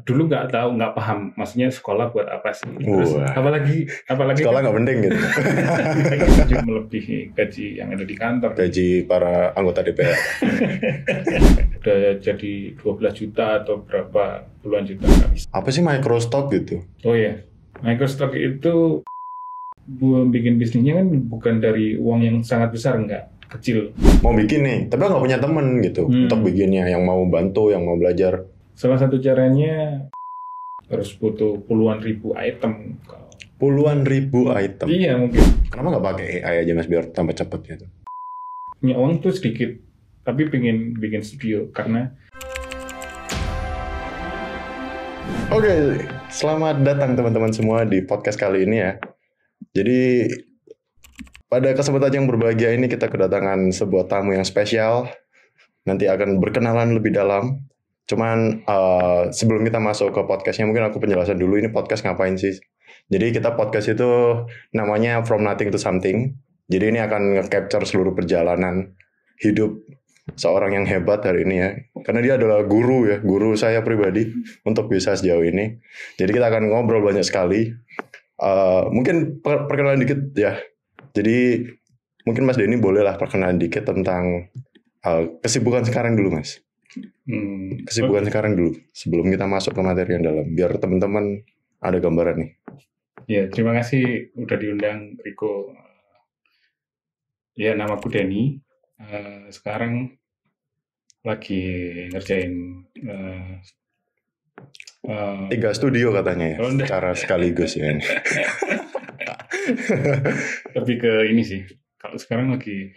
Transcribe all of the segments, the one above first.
Dulu nggak tahu, nggak paham maksudnya sekolah buat apa sih. Terus Wah. apalagi Sekolah nggak penting gitu. gaji melebihi gaji yang ada di kantor. Gaji para anggota DPR. Udah jadi 12 juta atau berapa puluhan juta nggak bisa. Apa sih microstock gitu? Oh ya, Microstock itu bikin bisnisnya kan bukan dari uang yang sangat besar, enggak, kecil. Mau bikin nih, tapi nggak punya temen gitu untuk bikinnya, yang mau bantu, yang mau belajar. Salah satu caranya harus butuh puluhan ribu item. Puluhan ribu item. Iya mungkin. Kenapa nggak pakai AI aja mas biar tambah cepet gitu? Punya uang tuh sedikit, tapi pengen bikin studio karena. Oke, selamat datang teman-teman semua di podcast kali ini ya. Jadi pada kesempatan yang berbahagia ini kita kedatangan sebuah tamu yang spesial. Nanti akan berkenalan lebih dalam. Cuman sebelum kita masuk ke podcastnya, mungkin aku penjelasan dulu ini podcast ngapain sih. Jadi kita podcast itu namanya From Nothing to Something. Jadi ini akan nge-capture seluruh perjalanan hidup seorang yang hebat hari ini ya. Karena dia adalah guru saya pribadi untuk bisa sejauh ini. Jadi kita akan ngobrol banyak sekali. Mungkin perkenalan dikit ya. Jadi mungkin Mas Denny bolehlah perkenalan dikit tentang kesibukan sekarang dulu Mas. Kesibukan sekarang dulu sebelum kita masuk ke materi yang dalam, biar teman-teman ada gambaran nih. Ya, terima kasih udah diundang Riko. Ya, namaku Denny. Sekarang lagi ngerjain 3 studio katanya ya, secara sekaligus ya. Lebih ke ini sih. Kalau sekarang lagi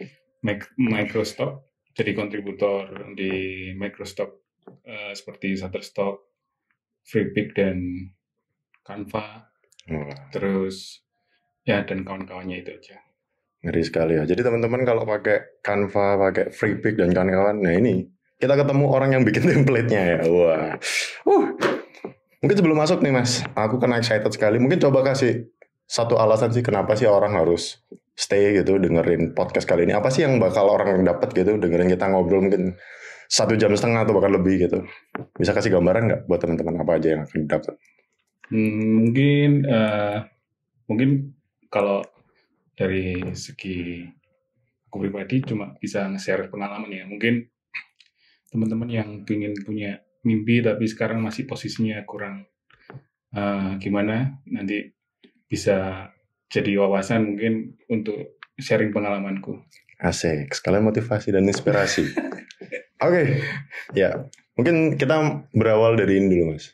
Microstock, jadi kontributor di Microstock seperti Shutterstock, Freepik dan Canva. Terus ya, dan kawan-kawannya itu aja. Ngeri sekali ya. Jadi teman-teman kalau pakai Canva, pakai Freepik dan kawan-kawan, nah ini kita ketemu orang yang bikin template-nya ya. Wah. Mungkin sebelum masuk nih Mas, aku kan excited sekali. Mungkin coba kasih satu alasan sih kenapa sih orang harus stay gitu dengerin podcast kali ini. Apa sih yang bakal orang dapat gitu dengerin kita ngobrol mungkin 1,5 jam atau bahkan lebih gitu. Bisa kasih gambaran nggak buat teman-teman apa aja yang akan dapat? Mungkin kalau dari segi aku pribadi cuma bisa nge-share pengalaman ya. Mungkin teman-teman yang ingin punya mimpi tapi sekarang masih posisinya kurang gimana, nanti bisa jadi wawasan mungkin untuk sharing pengalamanku. Asik, sekalian motivasi dan inspirasi. Oke, ya mungkin kita berawal dari ini dulu Mas.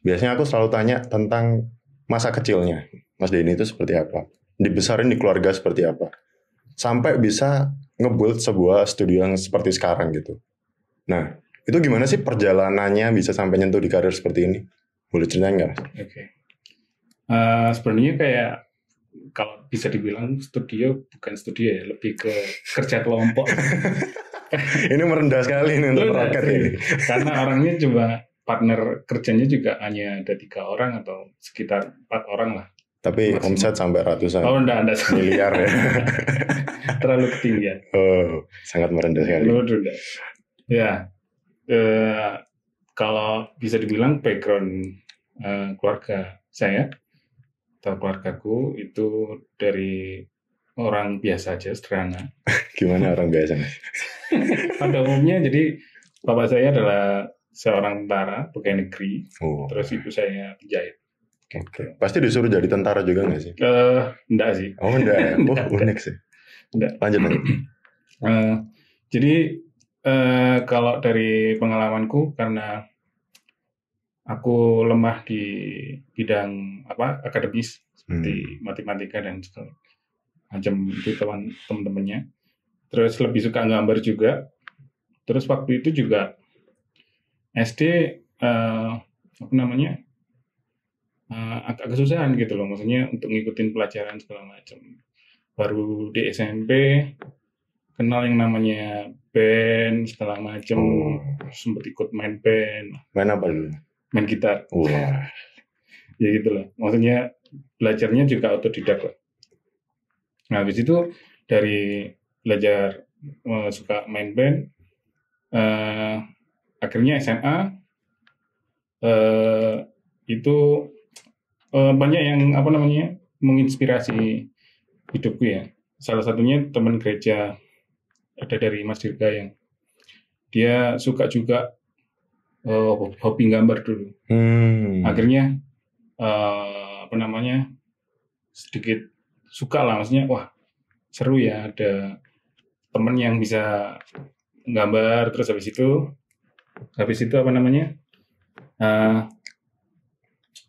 Biasanya aku selalu tanya tentang masa kecilnya Mas Denny itu seperti apa, dibesarin di keluarga seperti apa, sampai bisa nge-build sebuah studio yang seperti sekarang gitu. Nah, itu gimana sih perjalanannya bisa sampai nyentuh di karir seperti ini? Boleh ceritain nggak? Oke. Sebenarnya kayak kalau bisa dibilang studio bukan studio ya, lebih ke kerja kelompok. Ini merendah sekali nih untuk roket ini. Karena orangnya cuma partner kerjanya juga hanya ada 3 orang atau sekitar 4 orang lah. Tapi omset sampai ratusan. Oh, enggak miliar ya. Terlalu ketinggian. Oh, sangat merendah sekali. Ya, kalau bisa dibilang background keluarga saya atau keluargaku itu dari orang biasa aja, sederhana. Gimana orang biasa? Pada umumnya, jadi bapak saya adalah seorang tentara pegawai negeri, terus ibu saya penjahit. Oke. Pasti disuruh jadi tentara juga nggak sih? Enggak sih. Oh enggak. Unik sih. Enggak. Lanjut. Jadi kalau dari pengalamanku, karena aku lemah di bidang akademis seperti matematika dan segala macam itu teman-temannya. Terus lebih suka gambar juga. Terus waktu itu juga SD agak kesusahan gitu loh, maksudnya untuk ngikutin pelajaran segala macam. Baru di SMP kenal yang namanya band segala macam, sempat ikut main band. Main apa dulu? Main gitar. Wah. Ya gitu loh, maksudnya belajarnya juga otodidak lah. Nah habis itu dari belajar suka main band, akhirnya SMA itu banyak yang menginspirasi hidupku ya. Salah satunya teman gereja ada dari Mas Dirga yang dia suka juga hobi gambar dulu. Akhirnya sedikit suka lah, maksudnya wah seru ya ada temen yang bisa gambar. Terus habis itu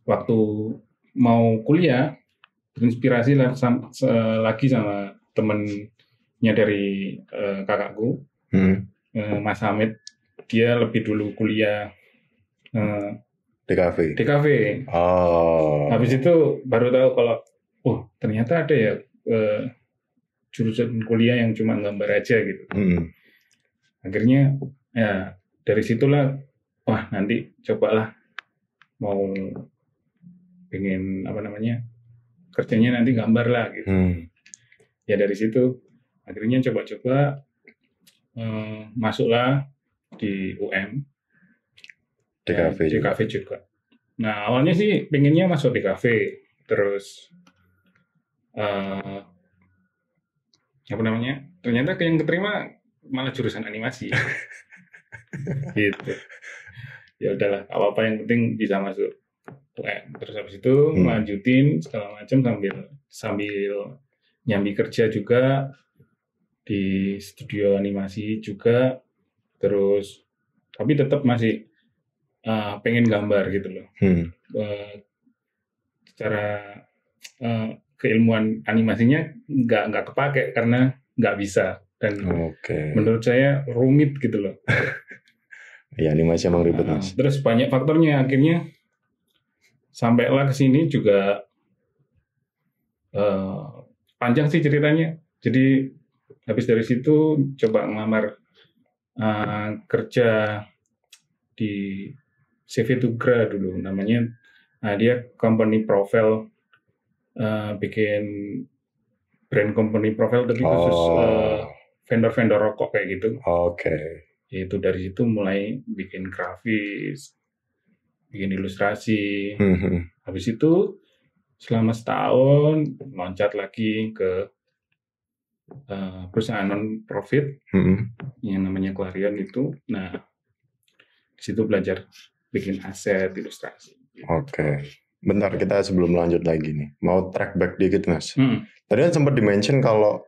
waktu mau kuliah terinspirasi lagi sama temennya dari kakakku, Mas Hamid. Dia lebih dulu kuliah DKV. Habis itu baru tahu kalau ternyata ada ya jurusan kuliah yang cuma gambar aja gitu. Akhirnya ya dari situlah wah nanti cobalah mau pengen kerjanya nanti gambar lah gitu. Ya dari situ akhirnya coba-coba masuklah di UM DKV juga. Nah awalnya sih pengennya masuk DKV, terus ternyata yang keterima malah jurusan animasi. Gitu. Ya udahlah, apa yang penting bisa masuk UM. Terus habis itu lanjutin segala macam sambil nyambi kerja juga di studio animasi juga. Terus tapi tetap masih pengen gambar gitu loh. Secara keilmuan animasinya nggak kepake karena nggak bisa, dan menurut saya rumit gitu loh. Ya animasi emang ribet Mas. Terus banyak faktornya, akhirnya sampailah ke sini juga panjang sih ceritanya. Jadi habis dari situ coba ngelamar kerja di CV Tugra dulu namanya. Dia company profile, bikin brand company profile tapi khusus vendor-vendor rokok kayak gitu. Itu dari situ mulai bikin grafis, bikin ilustrasi. Habis itu selama setahun loncat lagi ke perusahaan non-profit yang namanya Clarion itu. Nah, di situ belajar bikin aset, ilustrasi. Bentar, kita sebelum lanjut lagi nih, mau track back dikit Mas. Tadi kan sempat di-mention kalau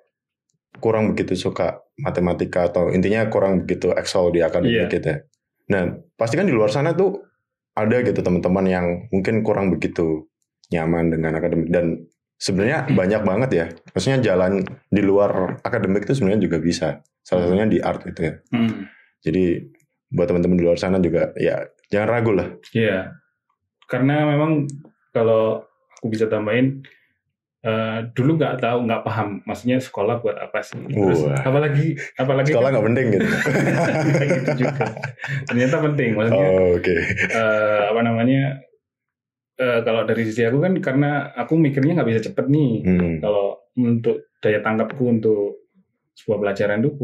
kurang begitu suka matematika atau intinya kurang begitu excel di akademik gitu. Nah, pasti kan di luar sana tuh ada gitu teman-teman yang mungkin kurang begitu nyaman dengan akademik, dan sebenarnya banyak banget ya. Maksudnya jalan di luar akademik itu sebenarnya juga bisa. Salah satunya di art itu ya. Jadi buat teman-teman di luar sana juga ya jangan ragu lah. Iya. Karena memang kalau aku bisa tambahin, dulu nggak paham, maksudnya sekolah buat apa sih? Terus apalagi sekolah nggak penting gitu. Gitu juga. Ternyata penting, maksudnya. Kalau dari sisi aku kan, karena aku mikirnya nggak bisa cepet nih. Kalau untuk daya tangkapku untuk sebuah pelajaran itu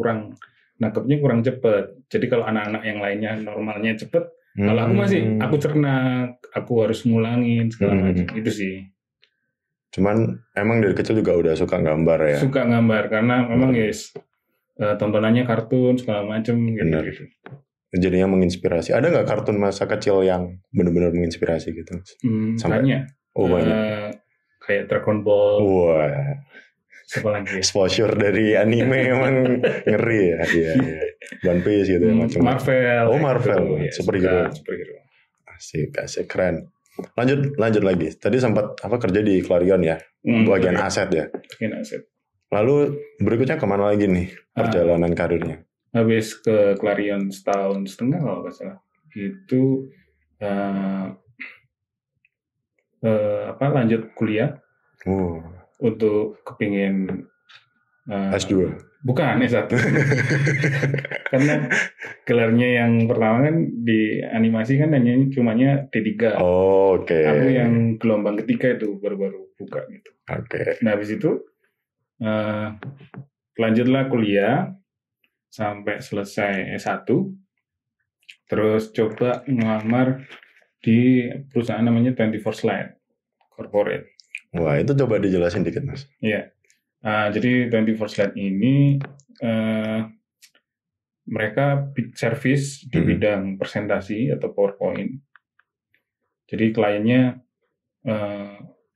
nangkepnya kurang cepet. Jadi kalau anak-anak yang lainnya normalnya cepet, kalau aku masih aku cerna, aku harus ngulangin segala macam. Itu sih. Cuman emang dari kecil juga udah suka gambar ya. Suka gambar karena memang tontonannya kartun segala macam gitu. Jadinya menginspirasi. Ada nggak kartun masa kecil yang benar-benar menginspirasi gitu? Banyak. Banyak. Kayak Dragon Ball. Siapa lagi? Exposure dari anime emang ngeri ya. Iya. One Piece gitu ya macam. Marvel. Marvel. Gitu. Superhero. Asik keren. Lanjut lagi. Tadi sempat kerja di Clarion ya, bagian aset ya. Bagian aset. Lalu berikutnya kemana lagi nih perjalanan karirnya? Habis ke Clarion setahun setengah kalau nggak salah. Itu lanjut kuliah. Untuk kepingin S2. Bukan S1. Karena gelarnya yang pertama kan di animasi kan cumanya D3. Aku yang gelombang ketiga itu baru-baru buka gitu. Nah habis itu lanjutlah kuliah sampai selesai S1. Terus coba ngelamar di perusahaan namanya 24 Slide Corporate. Wah, itu coba dijelasin dikit, Mas. Iya. Jadi 24 Slide ini mereka service di bidang presentasi atau PowerPoint. Jadi kliennya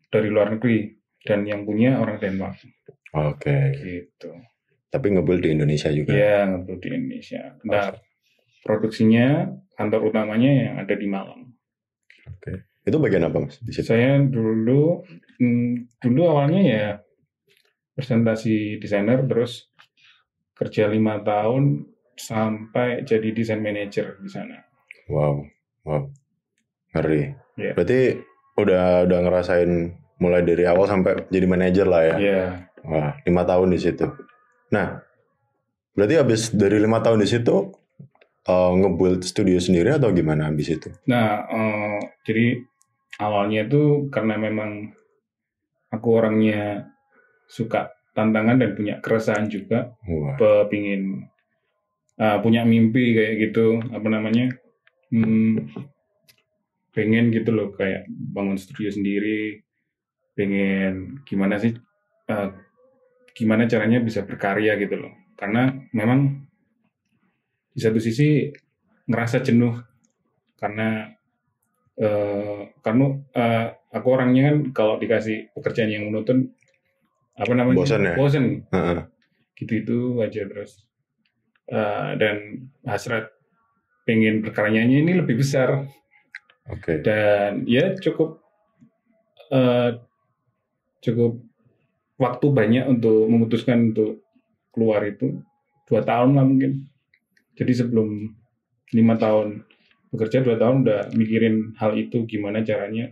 dari luar negeri dan yang punya orang Denmark. Oke. Gitu. Tapi nge-build di Indonesia juga. Iya, nge-build di Indonesia. Nah, produksinya kantor utamanya yang ada di Malang. Oke. Itu bagian apa, Mas? Di situ? Saya dulu awalnya ya presentasi desainer, terus kerja 5 tahun sampai jadi desain manager di sana. Wow, ngeri. Yeah. Berarti udah ngerasain mulai dari awal sampai jadi manajer lah ya. Iya. Wah, 5 tahun di situ. Nah, berarti habis dari 5 tahun di situ nge-build studio sendiri atau gimana habis itu? Nah, jadi awalnya itu karena memang aku orangnya suka tantangan dan punya keresahan juga. Pingin punya mimpi kayak gitu, pengen gitu loh kayak bangun studio sendiri, pengen gimana caranya bisa berkarya gitu loh. Karena memang di satu sisi ngerasa jenuh karena aku orangnya kan kalau dikasih pekerjaan yang monoton bosan ya? Bosan. Gitu aja terus. Dan hasrat pengen berkaryanya ini lebih besar. Oke. Dan ya cukup waktu banyak untuk memutuskan untuk keluar itu 2 tahun lah mungkin. Jadi sebelum 5 tahun bekerja, 2 tahun udah mikirin hal itu, gimana caranya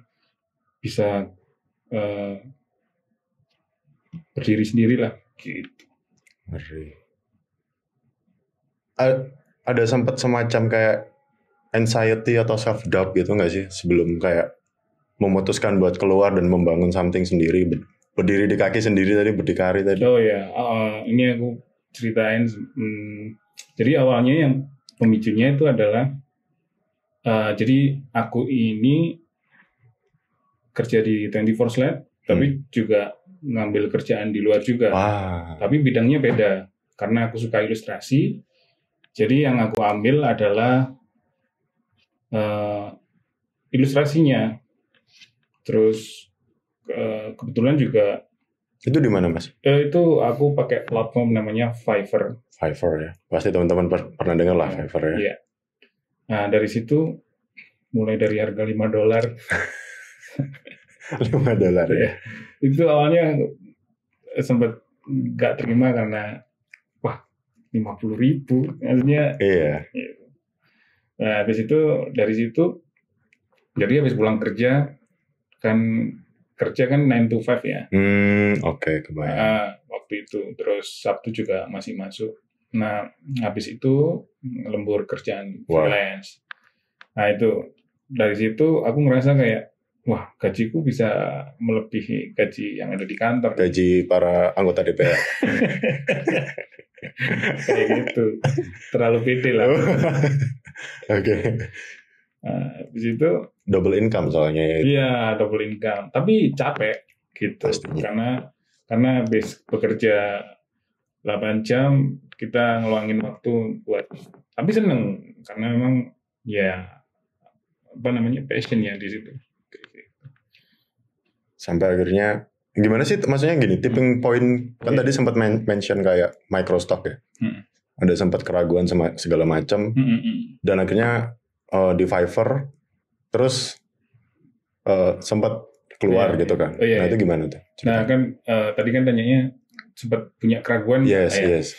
bisa berdiri sendiri lah gitu. Ada sempat semacam kayak anxiety atau self doubt gitu nggak sih sebelum kayak memutuskan buat keluar dan membangun something sendiri, berdiri di kaki sendiri tadi, berdikari tadi? Oh ya, ini aku ceritain. Jadi awalnya yang pemicunya itu adalah jadi aku ini kerja di 24 Slide, tapi juga ngambil kerjaan di luar juga. Tapi bidangnya beda, karena aku suka ilustrasi. Jadi yang aku ambil adalah ilustrasinya. Terus kebetulan juga itu di mana, Mas? Itu aku pakai platform namanya Fiverr. Fiverr ya, pasti teman-teman pernah dengar lah Fiverr ya. Iya. Nah dari situ mulai dari harga $5. $5 ya. Itu awalnya sempat nggak terima karena 50.000 maksudnya. Iya. Nah dari situ jadi habis pulang kerja kan 9 to 5 ya. Oke, kebayang. Waktu itu terus Sabtu juga masih masuk. Nah habis itu lembur kerjaan freelance. Nah itu dari situ aku ngerasa kayak wah gajiku bisa melebihi gaji yang ada di kantor. Gaji para anggota DPR. Kayak gitu. Terlalu pede lah. Oke. Habis itu double income soalnya ya. Iya, double income. Tapi capek gitu. Pastinya. Karena habis bekerja 8 jam kita ngeluangin waktu buat, tapi seneng karena memang ya passion ya di situ. Sampai akhirnya gimana sih, maksudnya gini, tipping point kan tadi sempat mention kayak microstock ya. Ada sempat keraguan sama segala macam. Dan akhirnya di Fiverr terus sempat keluar gitu kan. Nah itu gimana tuh? Nah kan tadi kan tanyanya sempat punya keraguan. Yes.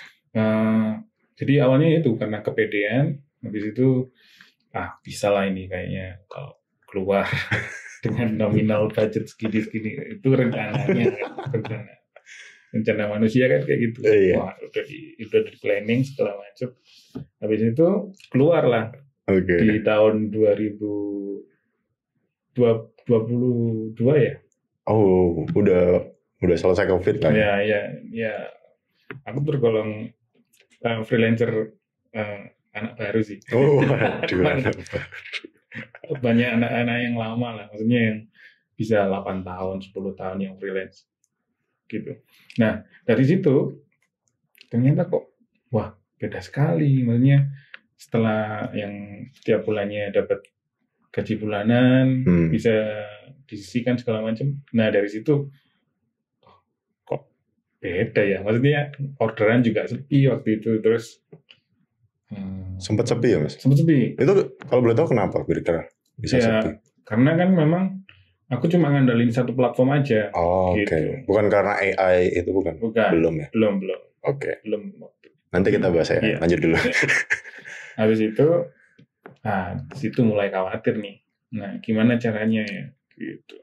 Jadi awalnya itu karena kepedean, habis itu bisa lah ini kayaknya kalau keluar dengan nominal budget segini itu rencananya rencana manusia kan kayak gitu. Wah udah di planning segala macam. Habis itu keluar lah. Di tahun 2022 ya. Oh, udah selesai COVID lah. Ya. Aku tergolong freelancer anak baru sih. Oh, aduh. banyak anak-anak yang lama lah, maksudnya yang bisa 8 tahun, 10 tahun yang freelance gitu. Nah, dari situ ternyata kok wah, beda sekali. Maksudnya setelah yang setiap bulannya dapat gaji bulanan, bisa disisihkan segala macam. Nah, dari situ kok beda ya. Maksudnya orderan juga sepi waktu itu, terus sempat sepi ya Mas? sempat sepi. Itu kalau boleh tahu kenapa kira-kira bisa Ya, sepi? karena kan memang aku cuma ngandelin satu platform aja. Oh, gitu. Oke. Bukan karena AI itu bukan? Bukan. Belum ya? Belum. Oke. Belum. Nanti kita bahas ya. Iya. Lanjut dulu. Habis itu, situ mulai khawatir nih. Nah, gimana caranya ya? Gitu.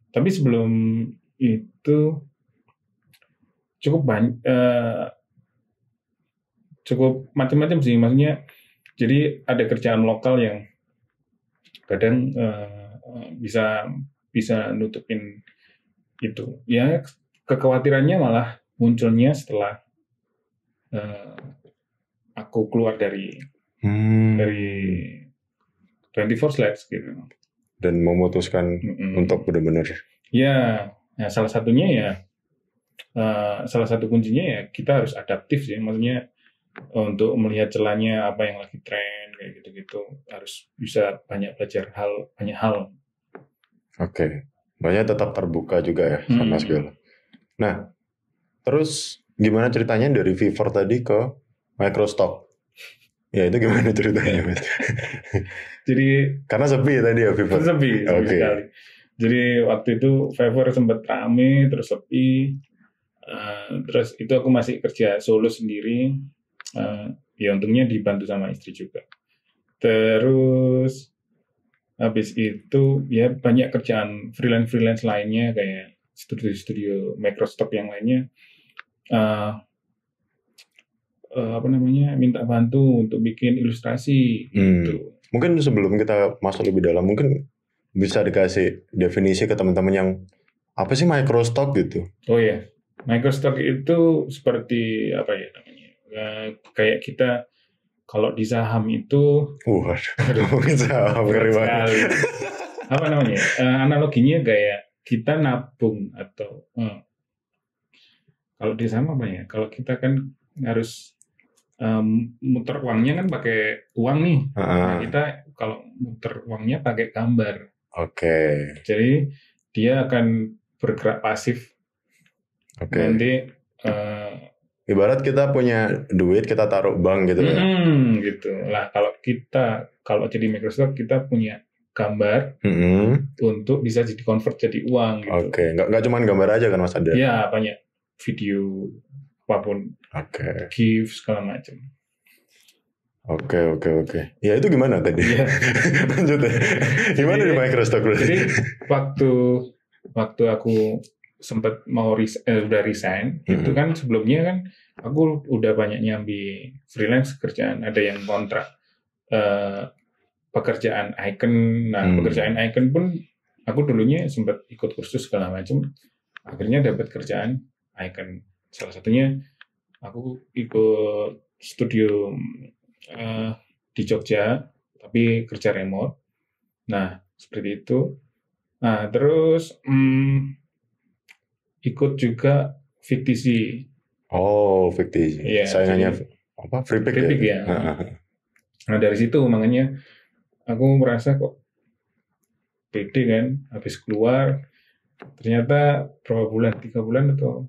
Tapi sebelum itu cukup banyak, cukup macam-macam sih. Maksudnya, jadi ada kerjaan lokal yang kadang bisa nutupin itu. Ya, kekhawatirannya malah munculnya setelah aku keluar dari 24 Slash gitu. Dan memutuskan untuk benar-benar. Ya, nah salah satunya ya, salah satu kuncinya ya kita harus adaptif sih. Maksudnya untuk melihat celahnya apa yang lagi tren kayak gitu-gitu, harus bisa belajar banyak hal. Oke. Banyak tetap terbuka juga ya sama segala. Nah, terus gimana ceritanya dari Fiverr tadi ke Microstock? Ya itu gimana ceritanya Mas? Jadi karena sepi tadi ya Fiverr. Sepi sekali. Jadi waktu itu Fiverr sempat rame terus sepi. Terus itu aku masih kerja solo sendiri. Ya untungnya dibantu sama istri juga. Terus habis itu ya banyak kerjaan freelance lainnya kayak studio Microstock yang lainnya. Minta bantu untuk bikin ilustrasi gitu. Mungkin sebelum kita masuk lebih dalam, mungkin bisa dikasih definisi ke teman-teman yang apa sih Microstock gitu? Oh ya, Microstock itu seperti apa ya namanya? Kayak kita kalau di saham itu, mungkin saham keren banget. Apa namanya? Analoginya kayak kita nabung atau kalau di saham apa ya? Kalau kita kan harus muter uangnya kan pakai uang nih. Nah, kita kalau muter uangnya pakai gambar. Oke. Jadi dia akan bergerak pasif. Nanti ibarat kita punya duit kita taruh bank gitu ya. Gitu. Lah kalau jadi Microsoft kita punya gambar untuk bisa convert jadi uang gitu. Oke. Nggak cuma gambar aja kan Mas ada? Ya banyak video apapun. GIF segala macam. Oke. Ya itu gimana tadi? Lanjut ya. Gimana di Microstock berarti? Jadi waktu aku sempat mau udah resign, itu kan sebelumnya kan aku udah banyak nyambi freelance kerjaan, ada yang kontrak pekerjaan icon. Nah, pekerjaan icon pun aku dulunya sempat ikut kursus segala macam, akhirnya dapat kerjaan icon. Salah satunya aku ikut studio di Jogja, tapi kerja remote. Nah, seperti itu. Nah, terus ikut juga Fictisi. Oh, Fictisi. Ya, saingannya apa? Freepik ya. Nah, dari situ makanya aku merasa kok pede kan, habis keluar ternyata berapa bulan, 3 bulan atau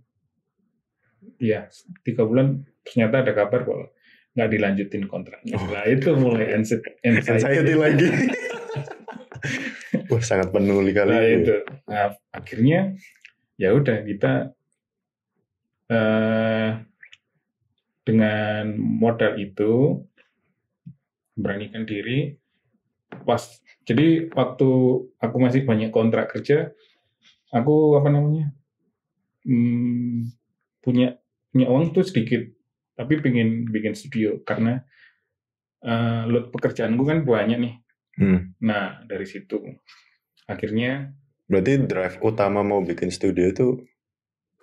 ya 3 bulan ternyata ada kabar bahwa nggak dilanjutin kontraknya. Nah, itu mulai anxiety lagi. Wah, sangat penuh kali itu. Nah, akhirnya ya udah kita dengan modal itu beranikan diri. Jadi waktu aku masih banyak kontrak kerja, aku punya uang tuh sedikit, tapi pengen bikin studio karena load pekerjaanku kan banyak nih. Nah, dari situ akhirnya. Berarti drive utama mau bikin studio itu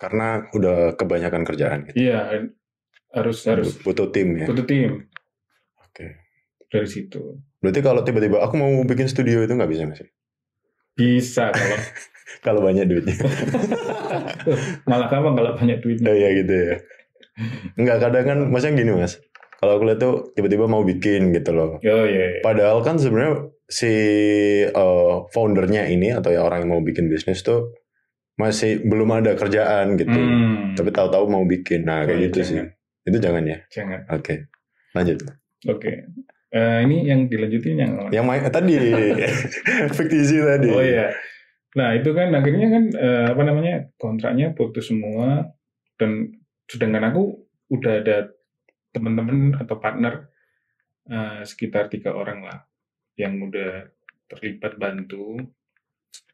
karena udah kebanyakan kerjaan gitu? Iya, harus butuh tim ya? Butuh tim. Oke. dari situ. Berarti kalau tiba-tiba aku mau bikin studio itu nggak bisa Mas? Bisa kalau Kalau banyak duitnya. malah gampang kalau banyak duitnya. Iya gitu ya. Enggak, kadang kan maksudnya gini Mas. Kalau aku lihat tuh tiba-tiba mau bikin gitu loh. Oh iya. Padahal kan sebenarnya si foundernya ini atau ya orang yang mau bikin bisnis tuh masih belum ada kerjaan gitu. Tapi tahu-tahu mau bikin. Nah, kayak gitu jangan. sih. Itu jangan ya? Jangan. Oke. Lanjut. Oke. Ini yang dilanjutin yang main tadi fiktisi tadi. Oh iya. Nah, itu kan akhirnya kan kontraknya putus semua, dan sedangkan aku udah ada teman-teman atau partner sekitar 3 orang lah yang udah terlibat bantu.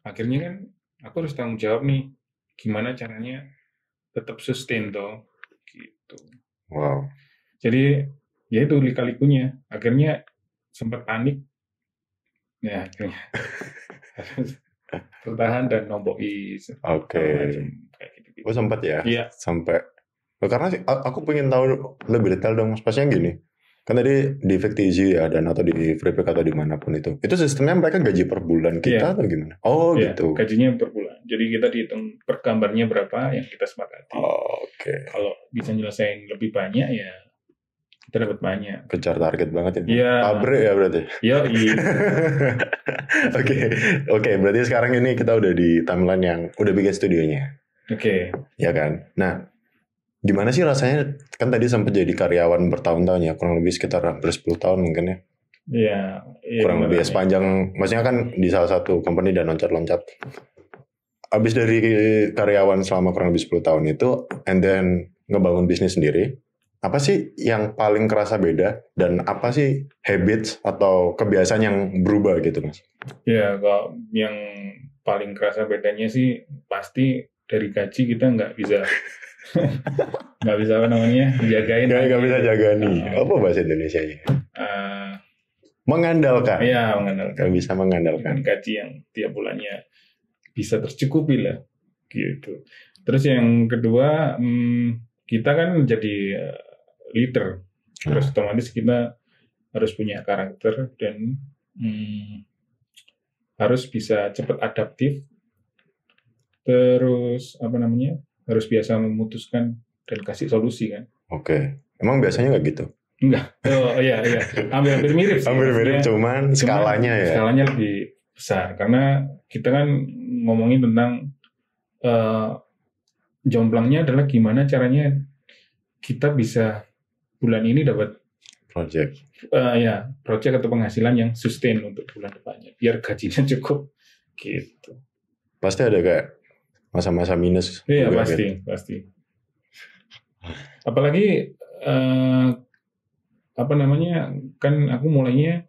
Akhirnya kan aku harus tanggung jawab nih, gimana caranya tetap sustain toh gitu. Wow. Jadi ya itu lika-likunya. Akhirnya sempat panik. Ya akhirnya bertahan dan nomboki. Oke. Gitu. Oh sempat ya? Iya. Sampai. Karena aku pengen tahu lebih detail dong. Pasnya gini. Kan tadi di Fiktizi ya, dan atau di Freepik atau dimanapun itu sistemnya mereka gaji per bulan kita atau gimana? Oh gitu. Gajinya per bulan. Jadi kita dihitung per gambarnya berapa yang kita sepakati. Oke. Kalau bisa nyelesain lebih banyak ya kita dapat banyak. Kejar target banget ya. Iya. Pabrik ya berarti. Iya. Oke. Berarti sekarang ini kita udah di timeline yang udah bikin studionya. Oke. Ya kan. Nah, gimana sih rasanya? Kan tadi sempat jadi karyawan bertahun-tahun ya, kurang lebih sekitar hampir 10 tahun mungkin ya. Iya. Kurang lebih sepanjang, maksudnya kan di salah satu company dan loncat-loncat. Habis dari karyawan selama kurang lebih 10 tahun itu, and then ngebangun bisnis sendiri, apa sih yang paling kerasa beda? Dan apa sih habits atau kebiasaan yang berubah gitu Mas? Ya, kalau yang paling kerasa bedanya sih pasti dari gaji kita nggak bisa jagain. Nggak bisa jaga nih. Apa bahasa Indonesianya? Mengandalkan. Iya, mengandalkan. Nggak bisa mengandalkan. Gaji yang tiap bulannya bisa tercukupi lah, gitu. Terus yang kedua, kita kan jadi leader, terus otomatis kita harus punya karakter dan harus bisa cepat adaptif, terus harus biasa memutuskan dan kasih solusi kan. Oke. Emang biasanya nggak gitu? Enggak. Oh iya. Hampir mirip sih. Hampir mirip, cuman skalanya ya. Skalanya lebih besar karena kita kan ngomongin tentang jomblangnya adalah gimana caranya kita bisa bulan ini dapat project atau penghasilan yang sustain untuk bulan depannya biar gajinya cukup gitu. Pasti ada kayak masa-masa minus. Iya pasti. Apalagi kan aku mulainya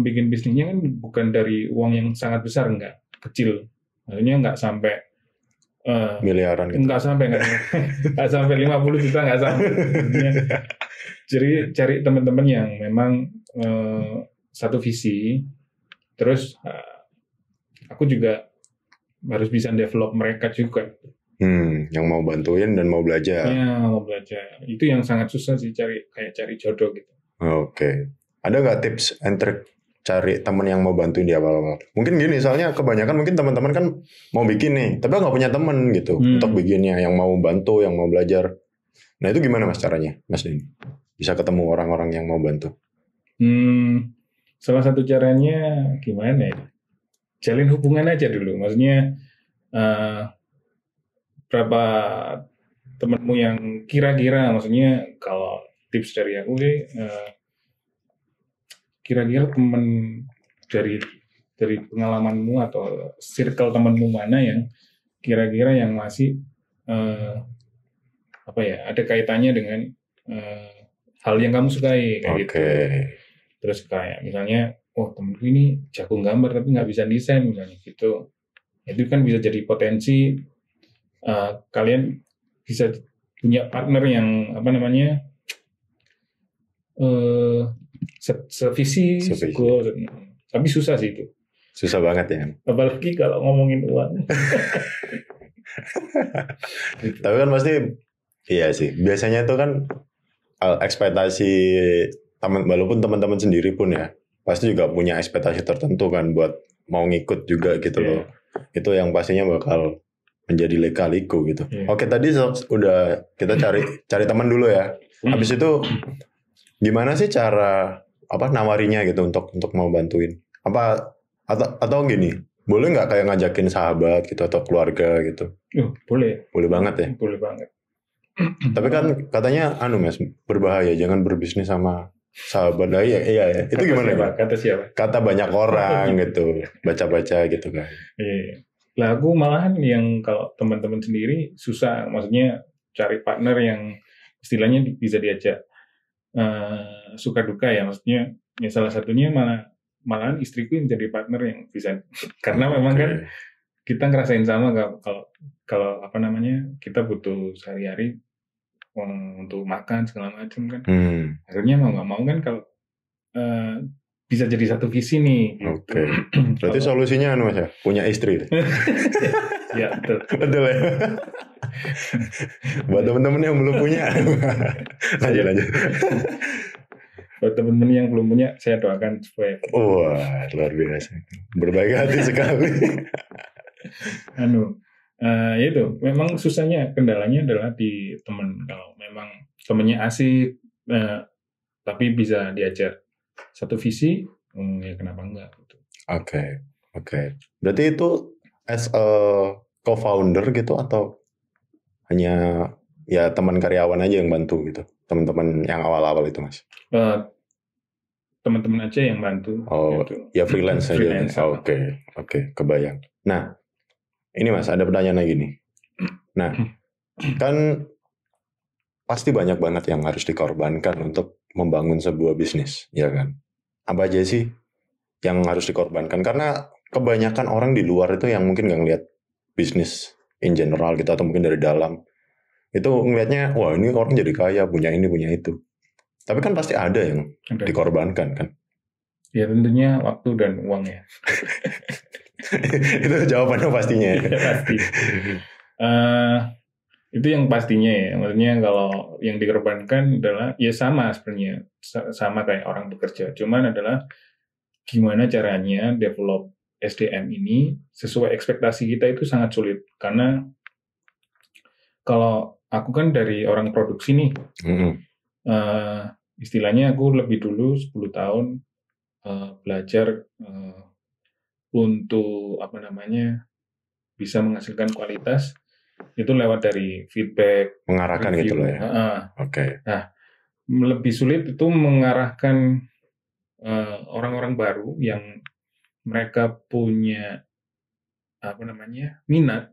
bikin bisnisnya kan bukan dari uang yang sangat besar, enggak, kecil. Maksudnya enggak sampai miliaran gitu. Enggak sampai 50 juta, enggak sampai. Jadi cari teman-teman yang memang satu visi. Terus aku juga harus bisa develop mereka juga. Yang mau bantuin dan mau belajar. Iya, mau belajar. Itu yang sangat susah sih cari jodoh gitu. Oke. Ada nggak tips and trick cari teman yang mau bantuin di awal-awal? Mungkin gini, soalnya kebanyakan mungkin teman-teman kan mau bikin nih, tapi nggak punya teman gitu untuk bikinnya, yang mau bantu, yang mau belajar. Nah itu gimana Mas caranya, Mas Denny? Bisa ketemu orang-orang yang mau bantu? Salah satu caranya gimana ya? Jalin hubungan aja dulu. Maksudnya berapa temanmu yang kira-kira, maksudnya kalau tips dari aku sih, kira-kira teman dari pengalamanmu atau circle temanmu mana yang kira-kira yang masih ada kaitannya dengan hal yang kamu sukai kayak gitu. Terus kayak misalnya, temenku ini jago gambar tapi nggak bisa desain misalnya gitu. Itu kan bisa jadi potensi kalian bisa punya partner yang sevisi, tapi susah sih itu. Susah banget ya. Apalagi kalau ngomongin uang. Tapi kan pasti, iya sih. Biasanya itu kan ekspektasi walaupun teman-teman sendiri pun ya pasti juga punya ekspektasi tertentu kan buat mau ngikut juga gitu loh. Itu yang pastinya bakal menjadi lika-liku gitu. Oke, tadi udah kita cari teman dulu ya. Habis itu gimana sih cara nawarinya gitu untuk mau bantuin? Atau gini, boleh nggak kayak ngajakin sahabat gitu atau keluarga gitu? Boleh. Boleh banget ya? Boleh banget. Tapi kan katanya Mas, berbahaya, jangan berbisnis sama sahabat. Nah, iya. Itu gimana? Kata siapa? Kata banyak orang gitu, baca-baca gitu kan. Iya. Lah aku malahan yang kalau teman-teman sendiri susah, maksudnya cari partner yang istilahnya bisa diajak suka duka ya, maksudnya ya salah satunya malahan istriku yang jadi partner yang bisa, karena memang kan kita ngerasain sama kalau kita butuh sehari-hari untuk makan segala macam kan. Akhirnya mau nggak mau kan kalau bisa jadi satu visi nih. Oke. Berarti solusinya Mas ya, punya istri. Ya betul. Betul ya. Buat teman-teman yang belum punya, lanjut. Buat teman-teman yang belum punya, saya doakan supaya. Wah, luar biasa. Berbaik hati sekali. Itu memang susahnya, kendalanya adalah di teman. Kalau memang temennya asik, tapi bisa diajak satu visi, ya kenapa enggak? Gitu. Oke. Berarti itu as a co-founder gitu atau hanya ya teman karyawan aja yang bantu gitu? Teman-teman yang awal-awal itu Mas? Teman-teman aja yang bantu. Gitu. Ya freelance aja. Oke, kebayang. Nah, ini Mas, ada pertanyaan lagi nih. Nah, kan pasti banyak banget yang harus dikorbankan untuk membangun sebuah bisnis, ya kan? Apa aja sih yang harus dikorbankan? Karena kebanyakan orang di luar itu yang mungkin nggak ngeliat bisnis in general gitu, atau mungkin dari dalam. Itu ngelihatnya, wah ini orang jadi kaya, punya ini, punya itu. Tapi kan pasti ada yang dikorbankan kan? Ya tentunya waktu dan uang ya. Itu jawabannya pastinya ya. Pasti. Itu yang pastinya ya. Maksudnya kalau yang dikorbankan adalah ya sama sebenarnya, sama kayak orang bekerja. Cuman adalah gimana caranya develop SDM ini sesuai ekspektasi kita itu sangat sulit. Karena kalau aku kan dari orang produksi nih, istilahnya aku lebih dulu 10 tahun belajar untuk bisa menghasilkan kualitas itu lewat dari feedback, mengarahkan review, gitu loh ya. Oke. Nah, lebih sulit itu mengarahkan orang-orang baru yang mereka punya minat,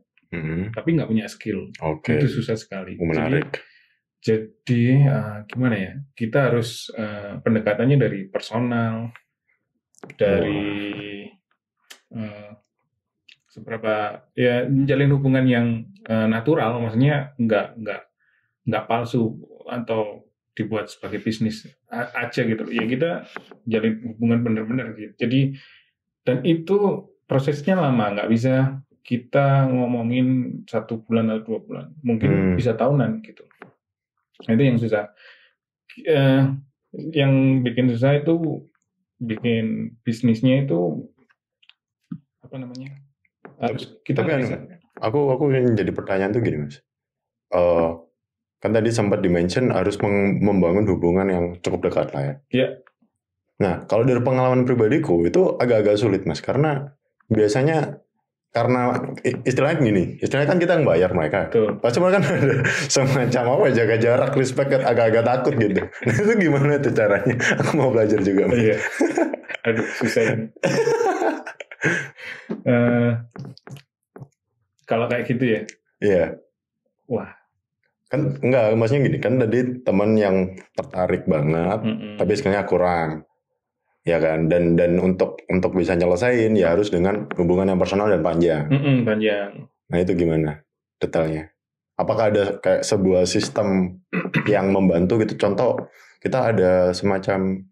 tapi nggak punya skill. Itu susah sekali. Menarik. Jadi gimana ya? Kita harus pendekatannya dari personal, dari seberapa ya menjalin hubungan yang natural, maksudnya nggak palsu atau dibuat sebagai bisnis aja gitu. Ya kita jalin hubungan benar-benar gitu. Jadi dan itu prosesnya lama, nggak bisa kita ngomongin 1 bulan atau 2 bulan, mungkin bisa tahunan gitu. Nah, itu yang susah. Yang bikin susah itu bikin bisnisnya itu kita tapi bisa. Aku yang jadi pertanyaan tuh gini Mas. Kan tadi sempat dimention harus membangun hubungan yang cukup dekat lah ya. Iya. Nah, kalau dari pengalaman pribadiku itu agak-agak sulit Mas, karena biasanya istilahnya kan kita yang bayar mereka. Betul. Pasti mereka kan ada semacam jaga jarak, respect, agak-agak takut gitu. Nah, itu gimana tuh caranya? Aku mau belajar juga. Iya. Aduh, susah ini. Kalau kayak gitu ya. Iya. Wah. Kan enggak, maksudnya gini, kan tadi teman yang tertarik banget, tapi skillnya kurang. Ya kan, dan untuk bisa nyelesain ya harus dengan hubungan yang personal dan panjang. Panjang. Nah, itu gimana detailnya? Apakah ada kayak sebuah sistem yang membantu gitu? Contoh, kita ada semacam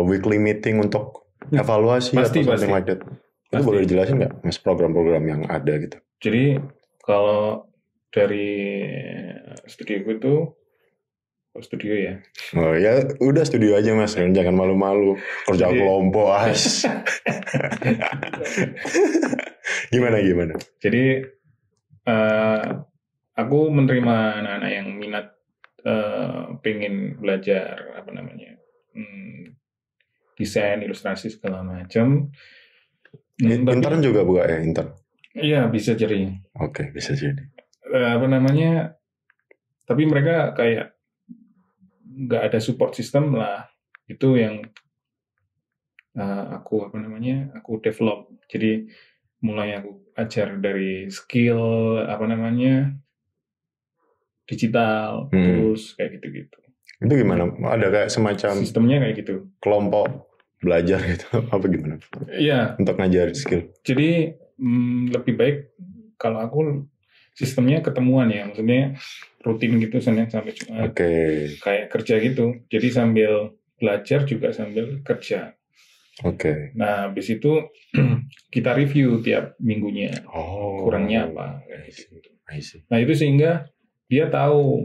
weekly meeting untuk evaluasi atau something like that. Itu boleh dijelasin nggak, Mas, program-program yang ada gitu? Jadi kalau dari studio itu studio ya. Oh ya udah studio aja Mas, jangan malu-malu kerja kelompok as. Gimana? Jadi aku menerima anak-anak yang minat pengen belajar desain, ilustrasi segala macam. Intern juga buka ya intern? Iya bisa jadi. Oke, bisa jadi. Tapi mereka kayak nggak ada support system lah. Itu yang aku develop. Jadi mulai aku ajar dari skill digital, terus kayak gitu-gitu. Itu gimana? Ada kayak semacam sistemnya kayak gitu. Kelompok belajar gitu apa gimana? Iya. Untuk ngajar skill. Jadi lebih baik kalau aku sistemnya ketemuan ya, maksudnya rutin gitu Senin sampai Jumat. Kayak kerja gitu. Jadi sambil belajar juga sambil kerja. Nah, habis itu kita review tiap minggunya. Kurangnya apa kayak gitu. Nah, itu sehingga dia tahu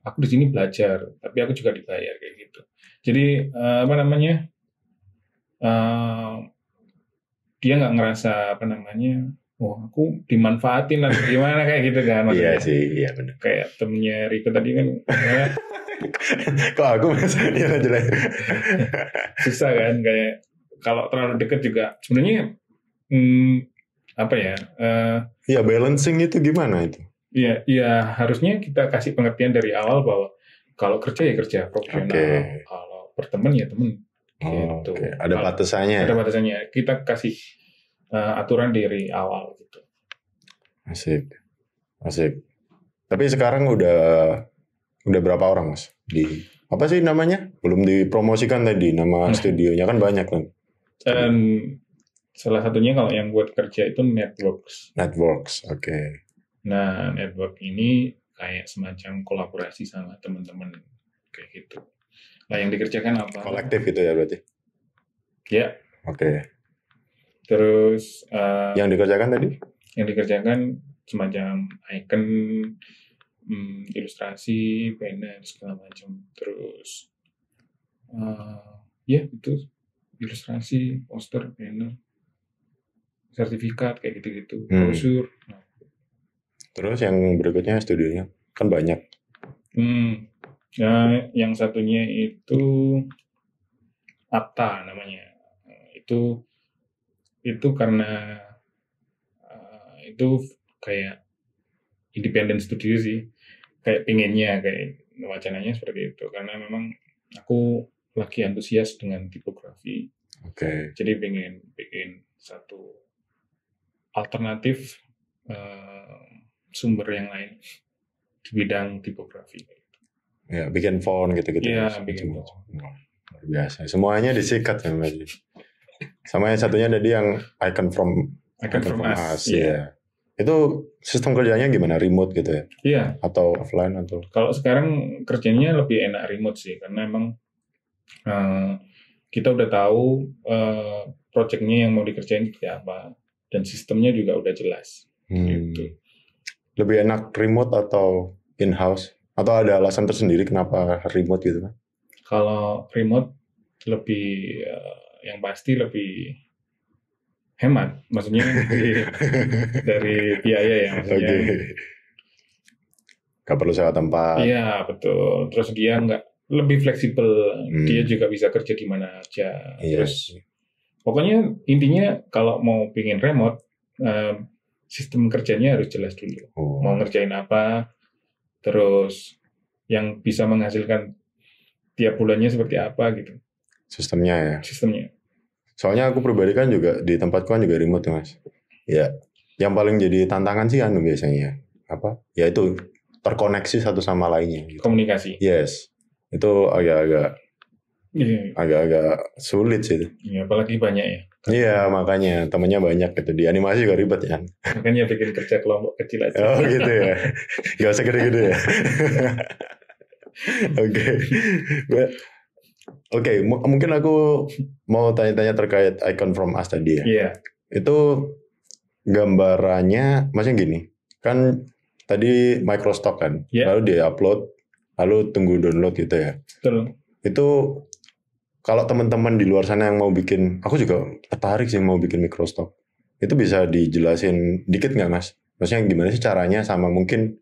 aku di sini belajar, tapi aku juga dibayar kayak gitu. Jadi dia nggak ngerasa aku dimanfaatin atau gimana kayak gitu kan maksudnya. Iya sih, iya benar. Kayak temennya Riko tadi kan. Kok aku misalnya jelek. Susah kan, kayak kalau terlalu dekat juga sebenarnya Iya, balancing itu gimana itu? Iya, harusnya kita kasih pengertian dari awal bahwa kalau kerja ya kerja profesional, kalau berteman ya teman. Gitu. Ada batasannya. Ada batasannya. Kita kasih aturan dari awal gitu. Asik. Tapi sekarang udah berapa orang Mas? Di apa sih namanya? Belum dipromosikan tadi nama studionya kan banyak kan. Salah satunya kalau yang buat kerja itu Networks. Oke. Nah, network ini kayak semacam kolaborasi sama teman-teman kayak gitu. Nah, yang dikerjakan apa? Kolektif itu ya berarti? Ya. Oke. Terus yang dikerjakan tadi? Yang dikerjakan semacam icon, ilustrasi, banner segala macam. Terus itu ilustrasi, poster, banner, sertifikat kayak gitu-gitu, brosur. Terus yang berikutnya studionya kan banyak. Nah, yang satunya itu Apta namanya. Itu karena itu kayak independent studio sih. Kayak pengennya, kayak wacananya seperti itu. Karena memang aku lagi antusias dengan tipografi. Jadi pengen bikin satu alternatif sumber yang lain di bidang tipografi. Ya, bikin font gitu-gitu. Iya, bikin font. Luar biasa. Semuanya disikat ya, Mbak. Sama yang satunya tadi yang Icon from Us. Iya. Itu sistem kerjanya gimana? Remote gitu ya? Iya. Atau offline atau? Kalau sekarang kerjanya lebih enak remote sih, karena emang kita udah tahu projectnya yang mau dikerjain seperti apa, dan sistemnya juga udah jelas. Gitu. Lebih enak remote atau in-house? Atau ada alasan tersendiri kenapa remote gitu kan? Kalau remote lebih, yang pasti lebih hemat. Maksudnya dari biaya ya. Maksudnya. Gak perlu sewa tempat. Iya, betul. Terus dia lebih fleksibel. Dia juga bisa kerja di mana aja. Terus pokoknya intinya kalau mau pingin remote, sistem kerjanya harus jelas dulu. Mau ngerjain apa, terus yang bisa menghasilkan tiap bulannya seperti apa gitu. Sistemnya ya? Sistemnya. Soalnya aku pribadi kan juga, di tempatku kan juga remote ya Mas. Ya, yang paling jadi tantangan sih biasanya. Ya itu, terkoneksi satu sama lainnya. Gitu. Komunikasi. Yes. Itu agak-agak sulit sih. Iya, apalagi banyak ya. Iya, makanya temennya banyak gitu. Di animasi juga ribet ya. Makanya bikin kerja kelompok kecil aja. Oh gitu ya. Gak usah gede-gede ya. Oke, mungkin aku mau tanya-tanya terkait Icon from Us tadi ya. Iya. Itu gambarannya, maksudnya gini. Kan tadi microstock kan. Lalu dia upload lalu tunggu download gitu ya. Betul. Itu kalau teman-teman di luar sana yang mau bikin, aku juga tertarik sih mau bikin microstock. Itu bisa dijelasin dikit nggak Mas? Maksudnya gimana sih caranya, sama mungkin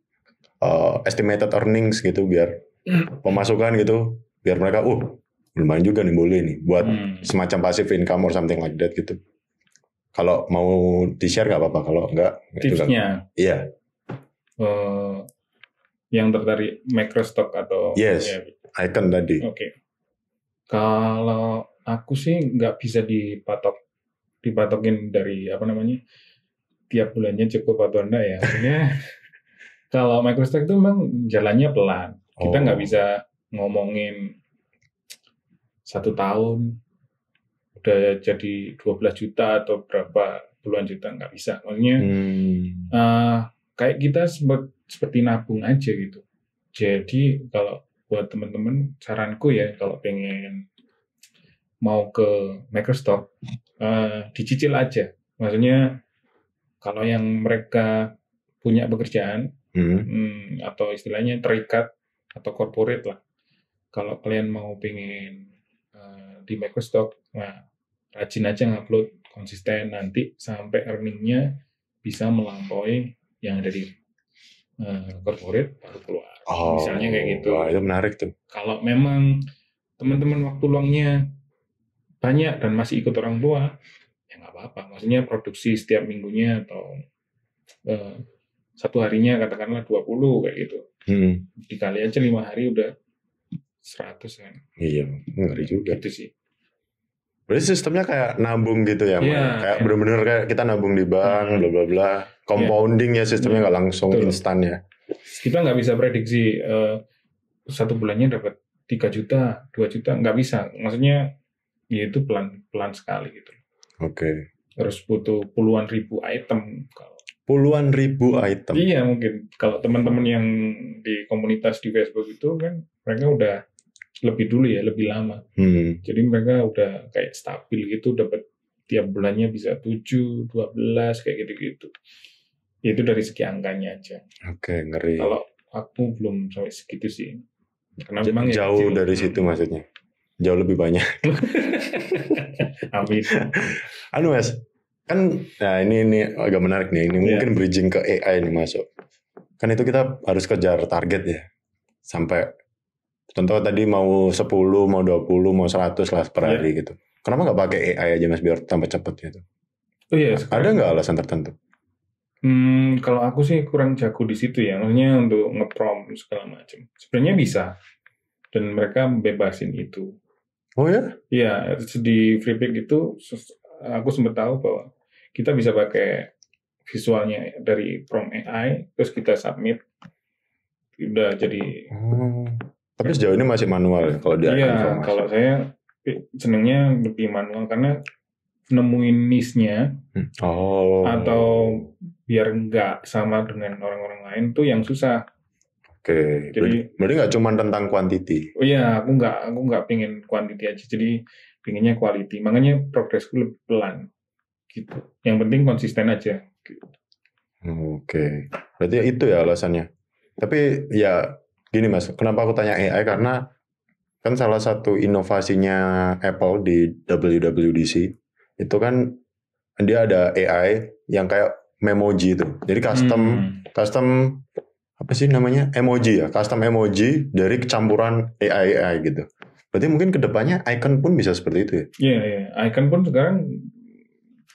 estimated earnings gitu, biar pemasukan gitu, biar mereka lumayan juga nih, boleh nih buat semacam passive income or something like that gitu. Kalau mau di-share nggak apa-apa, kalau nggak tipsnya. Iya. Yang tertarik microstock atau Yes, ya. Icon tadi. Oke. Kalau aku sih nggak bisa dipatokin dari tiap bulannya cukup atau enggak ya. Artinya kalau microstock itu memang jalannya pelan. Kita nggak bisa ngomongin 1 tahun udah jadi 12 juta atau berapa puluhan juta, nggak bisa. Maksudnya kayak kita seperti nabung aja gitu. Jadi kalau buat teman-teman, saranku ya, kalau pengen mau ke microstock, dicicil aja. Maksudnya kalau yang mereka punya pekerjaan atau istilahnya terikat atau corporate lah, kalau kalian mau pengen di microstock, nah rajin aja ngupload konsisten, nanti sampai earningnya bisa melampaui yang ada di corporate baru keluar. Misalnya kayak gitu. Wah, itu menarik tuh. Kalau memang teman-teman waktu luangnya banyak dan masih ikut orang tua, ya nggak apa-apa. Maksudnya produksi setiap minggunya atau satu harinya katakanlah 20 kayak gitu. Dikali aja 5 hari udah 100 kan. Iya, ngeri juga. Gitu sih. Berarti sistemnya kayak nabung gitu ya, kayak bener-bener kayak kita nabung di bank, bla bla bla. Compounding ya sistemnya, nggak langsung instan ya. Kita nggak bisa prediksi 1 bulannya dapat 3 juta, 2 juta, nggak bisa. Maksudnya ya itu pelan sekali gitu. Oke. Terus butuh puluhan ribu item. Puluhan ribu item? Iya, mungkin. Kalau teman-teman yang di komunitas di Facebook itu kan mereka udah lebih dulu ya, lebih lama. Jadi mereka udah kayak stabil gitu, dapat tiap bulannya bisa 7, 12 kayak gitu-gitu. Itu dari segi angkanya aja. Oke, ngeri. Kalau aku belum sampai segitu sih. Karena memang jauh dari situ maksudnya. Jauh lebih banyak. Amin. Mas, kan nah ini agak menarik nih. Ini mungkin bridging ke AI nih masuk. Kan itu kita harus kejar target ya. Sampai contoh tadi mau 10, mau 20, mau 100 lah per hari gitu. Kenapa nggak pakai AI aja Mas, biar tambah cepet gitu? Oh iya, ada nggak alasan tertentu? Kalau aku sih kurang jago di situ ya. Maksudnya untuk nge-prompt segala macam. Sebenarnya bisa. Dan mereka bebasin itu. Oh ya? Iya, di Freepik itu aku sempat tahu bahwa kita bisa pakai visualnya dari prompt AI, terus kita submit. Udah jadi... Tapi sejauh ini masih manual ya kalau dia informasi? Kalau saya senangnya lebih manual karena nemuin niche-nya atau biar nggak sama dengan orang-orang lain tuh yang susah. Oke. Jadi berarti nggak cuma tentang quantity? Oh iya, aku nggak pengen quantity aja, jadi pengennya quality. Makanya progresku lebih pelan gitu. Yang penting konsisten aja. Gitu. Oke. Berarti itu ya alasannya. Tapi ya gini Mas, kenapa aku tanya AI, karena kan salah satu inovasinya Apple di WWDC itu kan dia ada AI yang kayak Memoji itu. Jadi custom apa sih namanya, emoji ya, custom emoji dari campuran AI gitu. Berarti mungkin kedepannya icon pun bisa seperti itu ya? Iya. Icon pun sekarang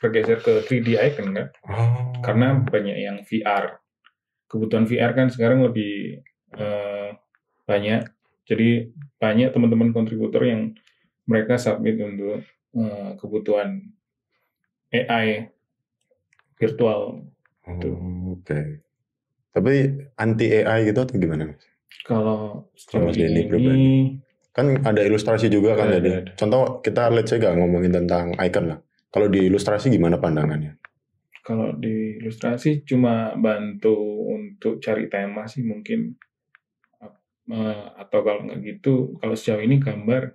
bergeser ke 3D icon kan? Karena banyak yang VR. Kebutuhan VR kan sekarang lebih banyak. Jadi banyak teman-teman kontributor yang mereka submit untuk kebutuhan AI virtual. Oke. Tapi anti AI gitu atau gimana Mas? Kalau Mas Denny pribadi, kan ada ilustrasi juga kan tadi. Contoh kita let's say gak ngomongin tentang icon lah. Kalau di ilustrasi gimana pandangannya? Kalau di ilustrasi cuma bantu untuk cari tema sih mungkin. Atau kalau nggak gitu, kalau sejauh ini gambar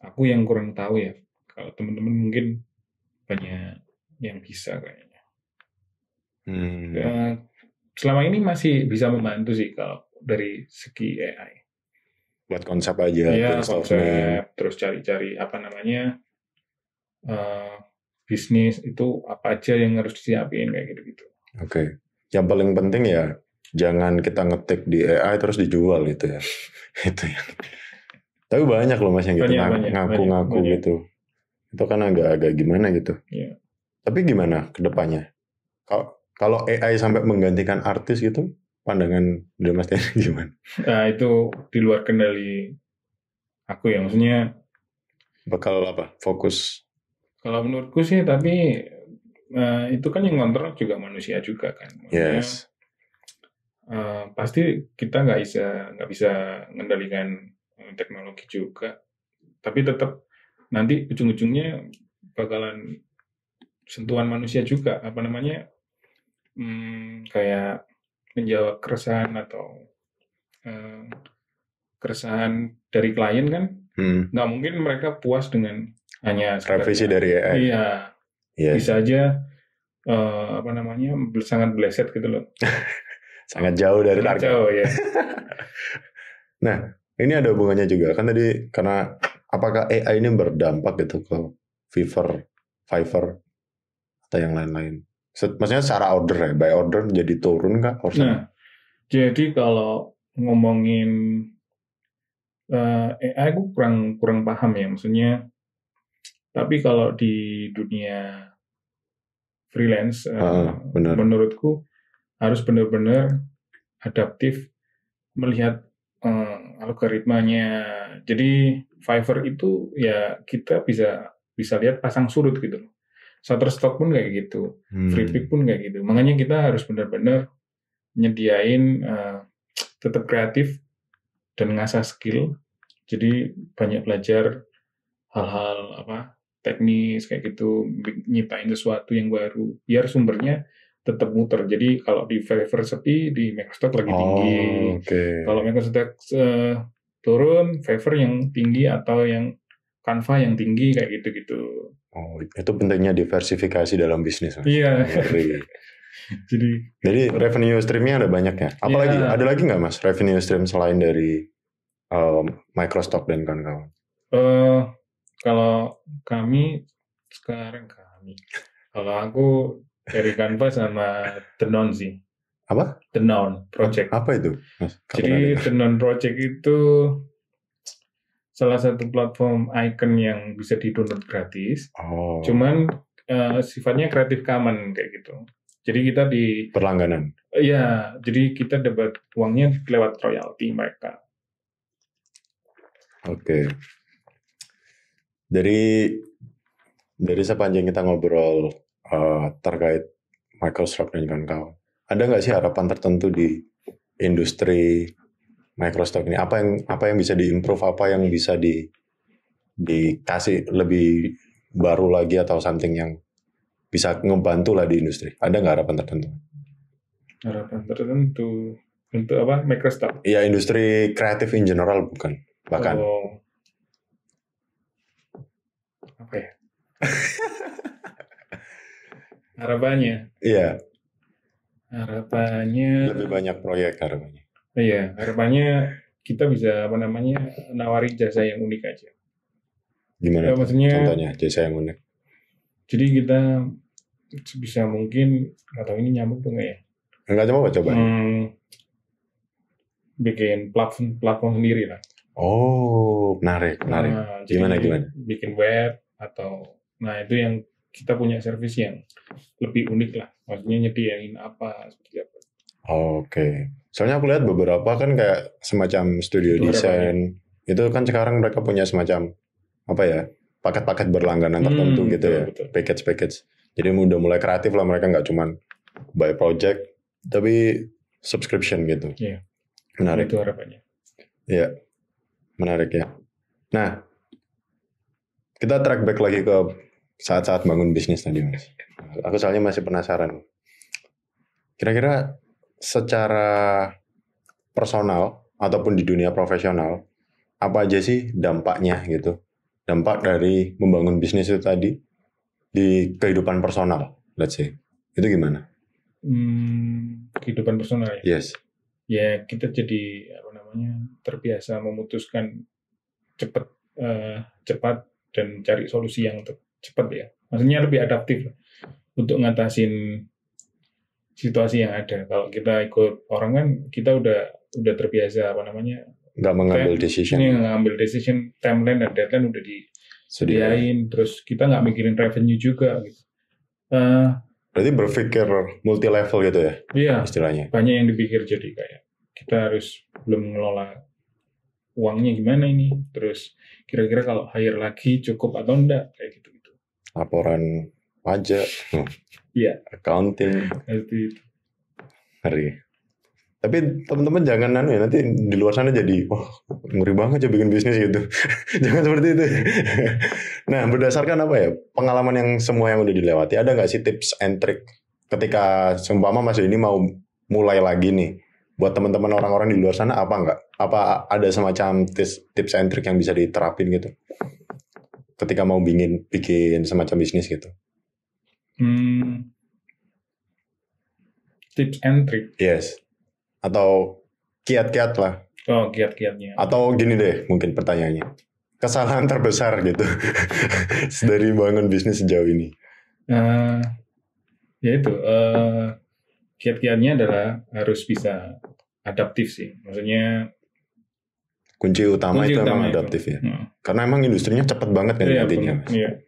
aku yang kurang tahu ya. Kalau teman-teman mungkin banyak yang bisa kayaknya. Selama ini masih bisa membantu sih kalau dari segi AI. buat konsep aja, Iya, brainstorming. konsep, terus cari-cari bisnis itu apa aja yang harus disiapin kayak gitu-gitu. Oke. Yang paling penting ya jangan kita ngetik di AI terus dijual gitu ya. Itu ya. Tapi banyak loh Mas yang gitu ngaku-ngaku Banyak. gitu. Itu kan agak-agak gimana gitu. Iya. Tapi gimana ke depannya? Kalau AI sampai menggantikan artis gitu, pandangan dari Mas Denny gimana? Nah, itu di luar kendali aku ya, maksudnya Bakal apa? Fokus. kalau menurutku sih, tapi itu kan yang ngontrol juga manusia juga kan. Maksudnya Yes. pasti kita nggak bisa mengendalikan teknologi juga, tapi tetap nanti ujung-ujungnya bakalan sentuhan manusia juga, kayak menjawab keresahan atau eh, keresahan dari klien kan. Nggak mungkin mereka puas dengan hanya revisi dari AI. Iya. Yes. Bisa aja sangat bleset gitu loh. Sangat jauh dari target. Jauh ya. Nah, ini ada hubungannya juga kan tadi, karena apakah AI ini berdampak gitu ke Fiverr atau yang lain-lain? Maksudnya secara order ya, by order jadi turun kah? Nah, jadi kalau ngomongin AI aku kurang paham ya, maksudnya. Tapi kalau di dunia freelance, menurutku harus benar-benar adaptif melihat algoritmanya. Jadi Fiverr itu ya kita bisa lihat pasang surut gitu loh. Shutterstock pun kayak gitu, Freepik pun kayak gitu. Makanya kita harus benar-benar nyediain tetap kreatif dan ngasah skill. Jadi banyak belajar hal-hal teknis kayak gitu, nyiptain sesuatu yang baru biar sumbernya tetap muter. Jadi kalau di Fiverr sepi, di Microsoft lagi tinggi. Kalau Microsoft turun, Fiverr yang tinggi atau yang Canva yang tinggi kayak gitu-gitu. Oh, itu pentingnya diversifikasi dalam bisnis. Mas. Iya. Jadi revenue streamnya ada banyak ya. Apalagi ada lagi nggak Mas revenue stream selain dari Microstock dan kawan-kawan? Kalau kalau aku dari Canva sama The Noun sih. Apa? The Noun Project. Apa itu? Mas, jadi The Noun Project itu salah satu platform icon yang bisa di-download gratis. Cuman sifatnya Creative Commons kayak gitu. Jadi kita di berlangganan. Iya, jadi kita dapat uangnya lewat royalti mereka. Oke. Dari sepanjang kita ngobrol terkait Microsoft dan kawan-kawan, ada nggak sih harapan tertentu di industri Microsoft ini? Apa yang bisa diimprove, apa yang bisa dikasih lebih baru lagi atau something yang bisa ngebantu lah di industri? Ada nggak harapan tertentu? Harapan tertentu untuk apa? Microsoft? Iya, industri kreatif in general bukan? Bahkan. Apa ya? Harapannya? Iya. Harapannya lebih banyak proyek harapannya. Iya, harapannya kita bisa nawari jasa yang unik aja. Gimana? Maksudnya, contohnya jasa yang unik. Jadi kita sebisa mungkin, nggak tahu ini nyambung tuh nggak ya? Nggak coba. Bikin platform sendiri lah. Oh, menarik. Gimana? Bikin web atau, itu yang kita punya service yang lebih unik lah. Maksudnya nyediain apa seperti apa. Oke. Soalnya aku lihat beberapa kan kayak semacam studio desain. Itu kan sekarang mereka punya semacam paket-paket berlangganan tertentu gitu ya. Betul. Package. Jadi udah mulai kreatif lah, mereka nggak cuman by project tapi subscription gitu. Iya. Menarik. Itu harapannya. Iya. Menarik ya. Nah, kita track back lagi ke saat-saat bangun bisnis tadi, Mas. Aku soalnya masih penasaran. Kira-kira secara personal ataupun di dunia profesional, apa aja sih dampaknya gitu? Dampak dari membangun bisnis itu tadi di kehidupan personal, let's say. Itu gimana? Kehidupan personal ya? Yes. ya kita jadi terbiasa memutuskan cepat cepat dan cari solusi yang cepat ya. Maksudnya lebih adaptif lah, untuk ngatasin situasi yang ada. Kalau kita ikut orang kan kita udah terbiasa nggak mengambil decision. Ini ngambil decision, timeline dan deadline udah disediain, terus kita nggak mikirin revenue juga gitu. Berarti berpikir multi level gitu ya? Iya, istilahnya. Banyak yang dipikir, jadi kayak kita harus belum ngelola uangnya gimana ini, terus kira-kira kalau hire lagi cukup atau enggak, kayak gitu. Laporan pajak, Iya. accounting, itu. Ngeri. Tapi teman-teman jangan nanti di luar sana jadi ngeri banget ya bikin bisnis gitu. Jangan seperti itu. Nah, berdasarkan apa ya pengalaman yang semua yang udah dilewati, ada nggak sih tips and trick ketika seumpama Mas ini mau mulai lagi nih, buat teman-teman orang-orang di luar sana, apa nggak? Apa ada semacam tips and trick yang bisa diterapin gitu ketika mau bikin semacam bisnis gitu? Tips and trick. Yes. Atau kiat-kiat lah. Oh, kiat-kiatnya. Atau gini deh, mungkin pertanyaannya. Kesalahan terbesar gitu dari bangun bisnis sejauh ini. Kiat-kiatnya adalah harus bisa adaptif sih. Maksudnya kunci utama itu emang adaptif ya. Karena emang industrinya cepat banget kan nantinya. Iya.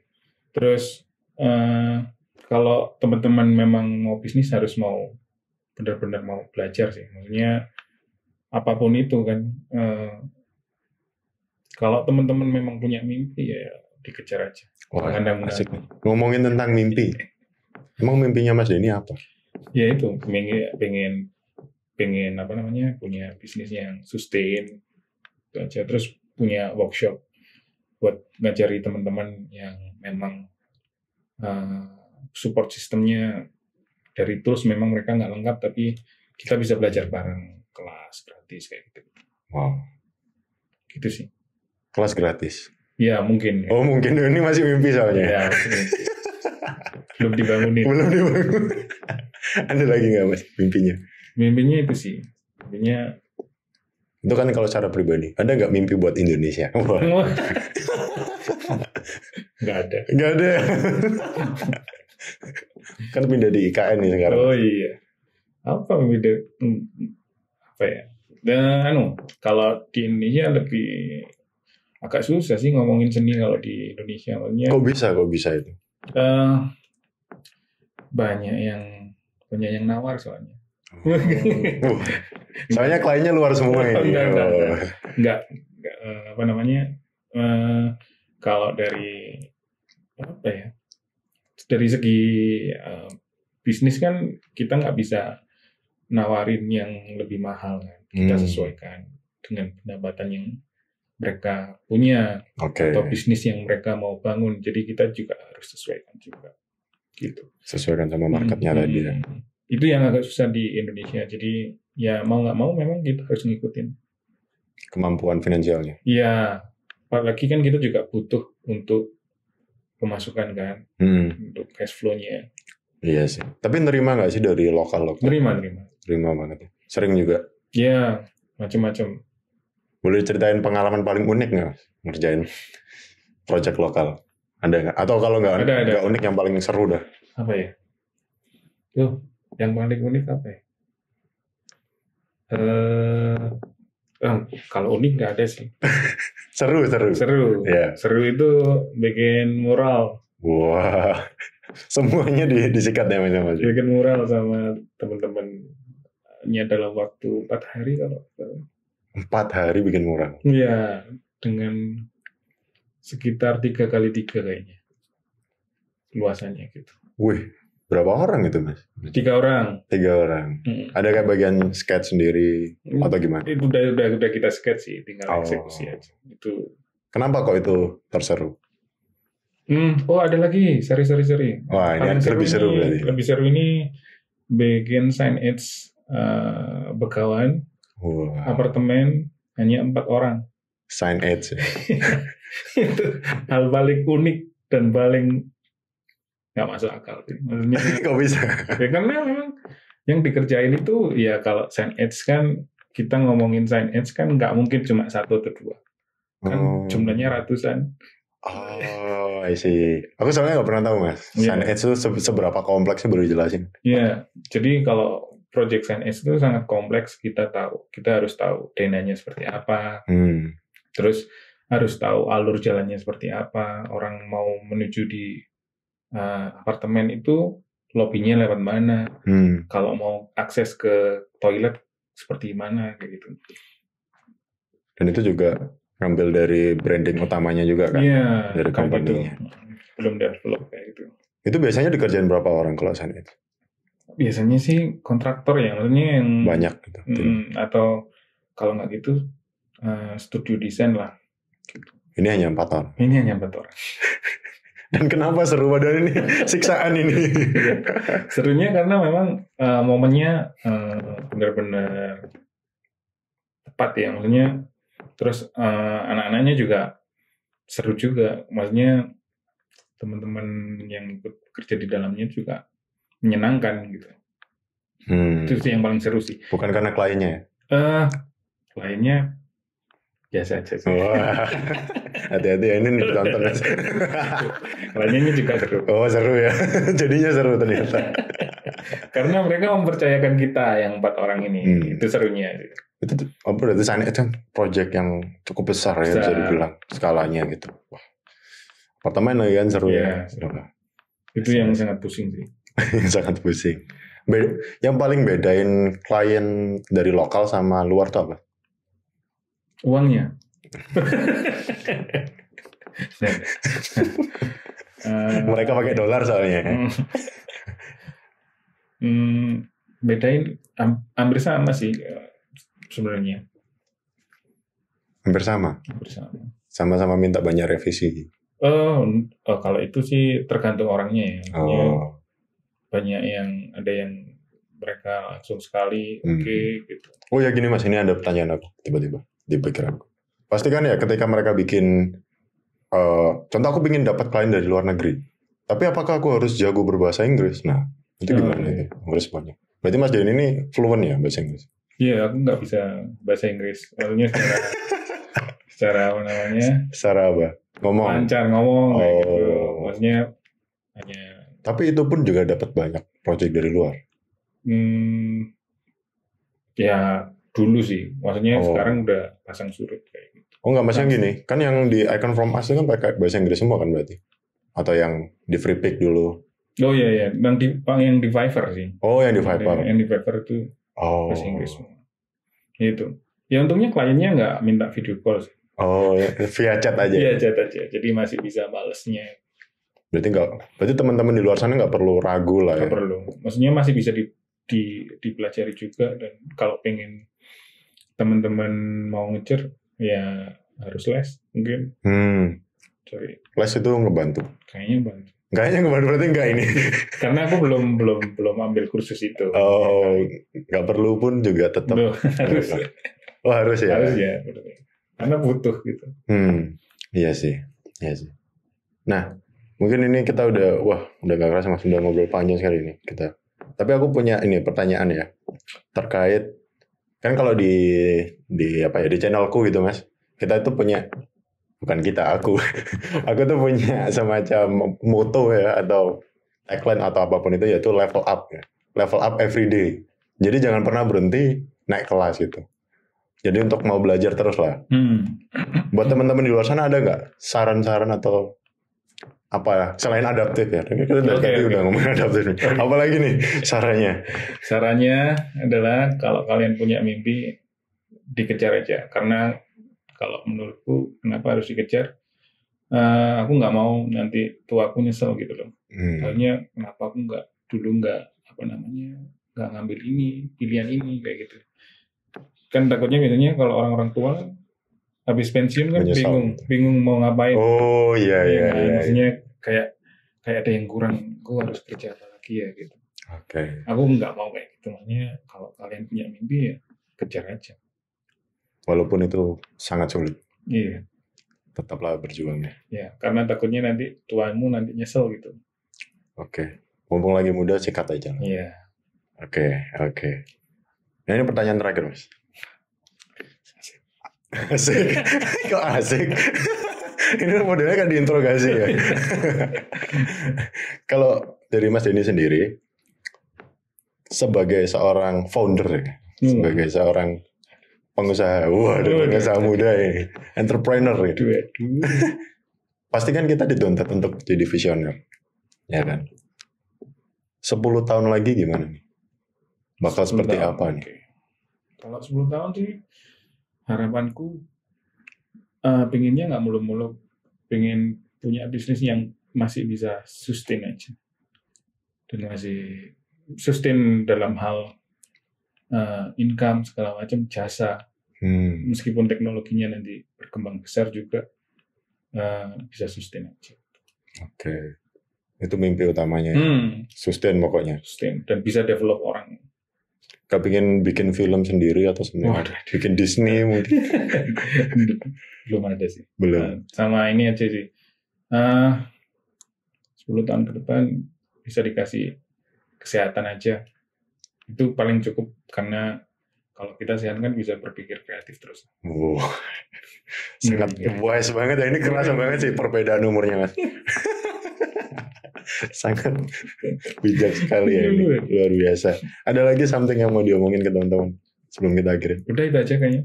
Terus kalau teman-teman memang mau bisnis harus benar-benar mau belajar sih. Maksudnya apapun itu kan. Kalau teman-teman memang punya mimpi ya dikejar aja. Wah, asik nih. Ngomongin tentang mimpi. Emang mimpinya Mas Denny apa? Ya itu, pengen punya bisnis yang sustain. Itu aja. Terus punya workshop buat ngajari teman-teman yang memang support sistemnya dari tools memang mereka nggak lengkap, tapi kita bisa belajar bareng, kelas gratis kayak gitu. Wow. Gitu sih. Kelas gratis? Ya mungkin. Oh mungkin, ini masih mimpi soalnya. Ya, belum dibangunin. Belum dibangun. Ada lagi nggak Mas mimpinya? Mimpinya itu sih. Mimpinya itu kan kalau secara pribadi. Ada nggak mimpi buat Indonesia? Nggak ada. Nggak ada. Kan pindah di IKN nih sekarang. Oh iya. Apa ya? Dan kalau di Indonesia lebih agak susah sih ngomongin seni kalau di Indonesia. Maksudnya, kok bisa itu? Banyak yang nawar soalnya. Soalnya kliennya luar semua ini. Enggak. Kalau dari dari segi bisnis kan kita nggak bisa nawarin yang lebih mahal kan. Kita sesuaikan dengan pendapatan yang mereka punya atau bisnis yang mereka mau bangun. Jadi kita juga harus sesuaikan juga. Gitu. Sesuaikan sama marketnya tadi ya. Itu yang agak susah di Indonesia. Jadi ya mau nggak mau memang kita harus ngikutin kemampuan finansialnya. Iya, apalagi kan kita juga butuh untuk pemasukan kan, untuk cash flow-nya. Iya sih. Tapi nerima nggak sih dari lokal? Nerima banget. Sering juga. Iya, macam-macam. Boleh ceritain pengalaman paling unik nggak ngerjain project lokal? Ada nggak? Atau kalau nggak unik, yang paling seru dah? Apa ya? Tuh, yang paling unik apa ya? Kalau unik nggak ada sih. Seru. Yeah. Seru itu bikin mural. Wah, semuanya disikat ya Mas. Bikin mural sama teman-temannya dalam waktu 4 hari kalau. 4 hari bikin mural? Iya, dengan sekitar 3x3 kayaknya luasannya gitu. Wih, berapa orang itu Mas? 3 orang. Ada kayak bagian sketch sendiri atau gimana? Itu udah kita sketch sih, tinggal eksekusi aja. Itu. Kenapa kok itu terseru? Ada lagi seri. Wah, ini lebih seru berarti. Lebih seru ini bikin signage Begawan. Wow. Apartemen hanya 4 orang. Signage. Itu hal paling unik dan paling nggak masuk akal. Maksudnya kok bisa? Ya karena memang Yang dikerjain itu ya kalau sign edge kan, kita ngomongin sign edge kan nggak mungkin cuma satu atau dua. Kan jumlahnya ratusan. Oh, I see. Aku soalnya nggak pernah tahu mas. Sign edge itu seberapa kompleksnya baru jelasin. Iya, jadi kalau project sign edge itu sangat kompleks. Kita harus tahu denahnya seperti apa. Terus harus tahu alur jalannya seperti apa. Orang mau menuju di apartemen itu lobbynya lewat mana. Kalau mau akses ke toilet seperti mana kayak gitu. Dan itu juga ngambil dari branding utamanya juga kan? Iya, dari company-nya. Gitu. Belum develop kayak gitu. Itu biasanya dikerjain berapa orang kalau sign edge? Biasanya sih kontraktor ya, maksudnya yang banyak gitu. Atau kalau nggak gitu studio desain lah. Ini hanya 4 orang. Ini hanya 4 orang. Dan kenapa seru padahal ini siksaan ini? Serunya karena memang momennya benar-benar tepat ya, maksudnya. Terus anak-anaknya juga seru juga, maksudnya teman-teman yang ikut kerja di dalamnya juga menyenangkan gitu. Itu sih yang paling seru sih. Bukan karena kliennya? Kliennya biasa aja sih. Wah, hati-hati ya, ini ditonton. Kliennya juga seru. Oh seru ya, jadinya seru ternyata. Karena mereka mempercayakan kita yang 4 orang ini, itu serunya. Itu berarti sign edge kan project yang cukup besar ya, bisa dibilang skalanya gitu. Wah, apartemen lagi kan seru ya. Itu yang sangat pusing sih. Sangat pusing. Yang paling bedain klien dari lokal sama luar tuh apa? Uangnya. Mereka pakai dolar soalnya. Bedain hampir sama sih sebenarnya. Hampir sama. Sama-sama minta banyak revisi. Kalau itu sih tergantung orangnya ya. Banyak yang ada yang mereka langsung sekali gitu. Oh ya gini mas, ini ada pertanyaan aku tiba-tiba di pikiranku. Pasti kan ya ketika mereka bikin contoh aku ingin dapat klien dari luar negeri, tapi apakah aku harus jago berbahasa Inggris? Nah itu gimana itu responnya? Berarti mas Dian ini fluent ya bahasa Inggris? Iya, aku nggak bisa bahasa Inggris. Maksudnya secara apa namanya? Secara apa? Ngomong. Lancar ngomong kayak gitu. Maksudnya hanya. Tapi itu pun juga dapat banyak project dari luar. Ya dulu sih. Maksudnya sekarang udah pasang surut kayak gitu. Oh nggak, maksudnya gini. Kan yang di Icon From Us itu kan pakai bahasa Inggris semua kan berarti? Atau yang di Free Pick dulu? Oh iya. Yang di Fiverr sih. Oh yang di Fiverr. Yang di Fiverr itu bahasa Inggris semua. Itu. Ya untungnya kliennya nggak minta video call sih. Oh ya, via chat aja? Via chat aja. Jadi masih bisa balesnya. Berarti teman-teman di luar sana nggak perlu ragu lah ya? Nggak perlu. Maksudnya masih bisa dipelajari juga. Dan kalau pengen teman-teman mau ngejar, ya harus les mungkin. Sorry. Les itu ngebantu? Kayaknya bantu. Kayaknya ngebantu berarti enggak ini? Karena aku belum ambil kursus itu. Oh, nggak perlu pun juga tetap. Harus. Oh harus ya? Harus ya. Karena butuh gitu. Iya sih. Nah, mungkin ini kita udah gak kerasa mas, udah ngobrol panjang sekali ini kita. Tapi aku punya ini pertanyaan ya, terkait kan kalau di channelku gitu mas, kita itu punya, bukan kita, aku tuh punya semacam motto ya, atau tagline atau apapun itu, yaitu level up ya. Level up every day. Jadi jangan pernah berhenti naik kelas gitu. Jadi untuk mau belajar terus lah. Buat teman-teman di luar sana ada nggak saran-saran atau apa selain adaptif ya? Kita udah ngomong adaptif. Apalagi nih sarannya? Sarannya adalah kalau kalian punya mimpi, dikejar aja. Karena kalau menurutku kenapa harus dikejar? Aku nggak mau nanti tua aku nyesel gitu loh. Soalnya kenapa aku nggak ngambil ini, pilihan ini kayak gitu. Kan takutnya biasanya kalau orang-orang tua habis pensiun kan bingung mau ngapain. Oh iya. Maksudnya kayak ada yang kurang, gue harus kerja apa lagi ya gitu. Oke. Aku nggak mau kayak gitu. Maksudnya kalau kalian punya mimpi ya kejar aja. Walaupun itu sangat sulit. Iya. Tetaplah berjuangnya. Ya, karena takutnya nanti tuamu nanti nyesel gitu. Oke. Mumpung lagi muda sikat aja. Iya. Oke. Nah, ini pertanyaan terakhir, Mas. Asik. Kok asik? Ini modelnya kan diinterogasi ya. Kalau dari Mas Denny sendiri, sebagai seorang founder, sebagai seorang pengusaha, pengusaha muda ini, entrepreneur ini. Pasti kan kita dituntut untuk jadi visioner, ya kan? 10 tahun lagi gimana nih? Bakal seperti tahun, apa nih? Okay. Kalau 10 tahun sih harapanku pengennya nggak muluk-muluk, pengen punya bisnis yang masih bisa sustain aja, dan masih sustain dalam hal income segala macam, jasa, meskipun teknologinya nanti berkembang besar juga bisa sustain aja. Oke. Itu mimpi utamanya. Sustain pokoknya. Sustain dan bisa develop orang. Kepingin bikin film sendiri atau sebenarnya bikin Disney mungkin? Belum ada sih. Belum. Sama ini aja sih. 10 tahun ke depan bisa dikasih kesehatan aja. Itu paling cukup, karena kalau kita sehat kan bisa berpikir kreatif terus. Sangat wise banget ya. Ini kerasa banget sih perbedaan umurnya, Mas. Sangat bijak sekali ya ini. Luar biasa. Ada lagi something yang mau diomongin ke teman-teman sebelum kita akhirin? Udah itu aja kayaknya.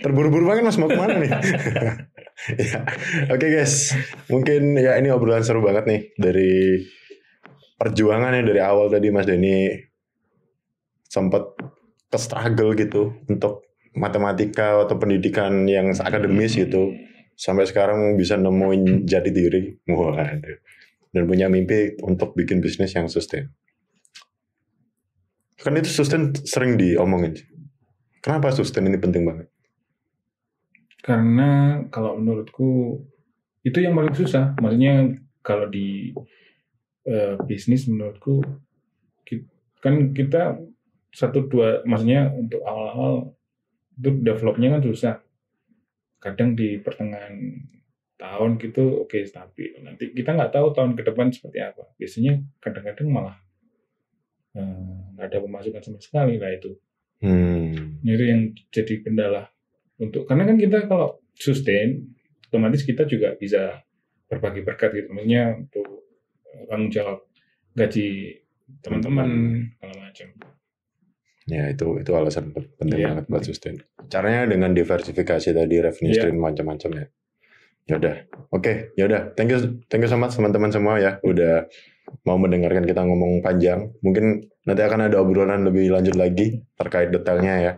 Terburu-buru banget Mas, mau kemana nih? Ya. Oke guys, mungkin ya ini obrolan seru banget nih dari perjuangannya dari awal tadi. Mas Denny sempat ke struggle gitu untuk matematika atau pendidikan yang akademis gitu, sampai sekarang bisa nemuin jati diri. Waduh. Dan punya mimpi untuk bikin bisnis yang sustain. Kan itu sustain sering diomongin. Kenapa sustain ini penting banget? Karena kalau menurutku itu yang paling susah. Maksudnya kalau di bisnis menurutku kan kita 1-2, maksudnya untuk awal-awal itu developnya kan susah. Kadang di pertengahan tahun gitu oke, stabil. Nanti kita nggak tahu tahun ke depan seperti apa. Biasanya kadang-kadang malah nggak ada pemasukan sama sekali lah itu. Itu yang jadi kendala untuk, karena kan kita kalau sustain otomatis kita juga bisa berbagi berkat gitu. Maksudnya untuk tanggung jawab gaji teman-teman segala macam. Ya itu alasan penting banget buat sustain. Caranya dengan diversifikasi tadi, revenue stream macam-macam ya. Yaudah, oke, yaudah. Thank you so much teman-teman semua ya, udah mau mendengarkan kita ngomong panjang. Mungkin nanti akan ada obrolan lebih lanjut lagi terkait detailnya ya.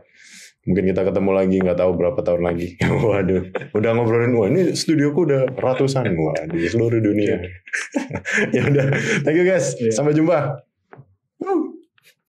Mungkin kita ketemu lagi, nggak tahu berapa tahun lagi. Waduh, udah ngobrolin, wah ini studioku udah ratusan, wah di seluruh dunia. Ya udah, thank you guys, sampai jumpa.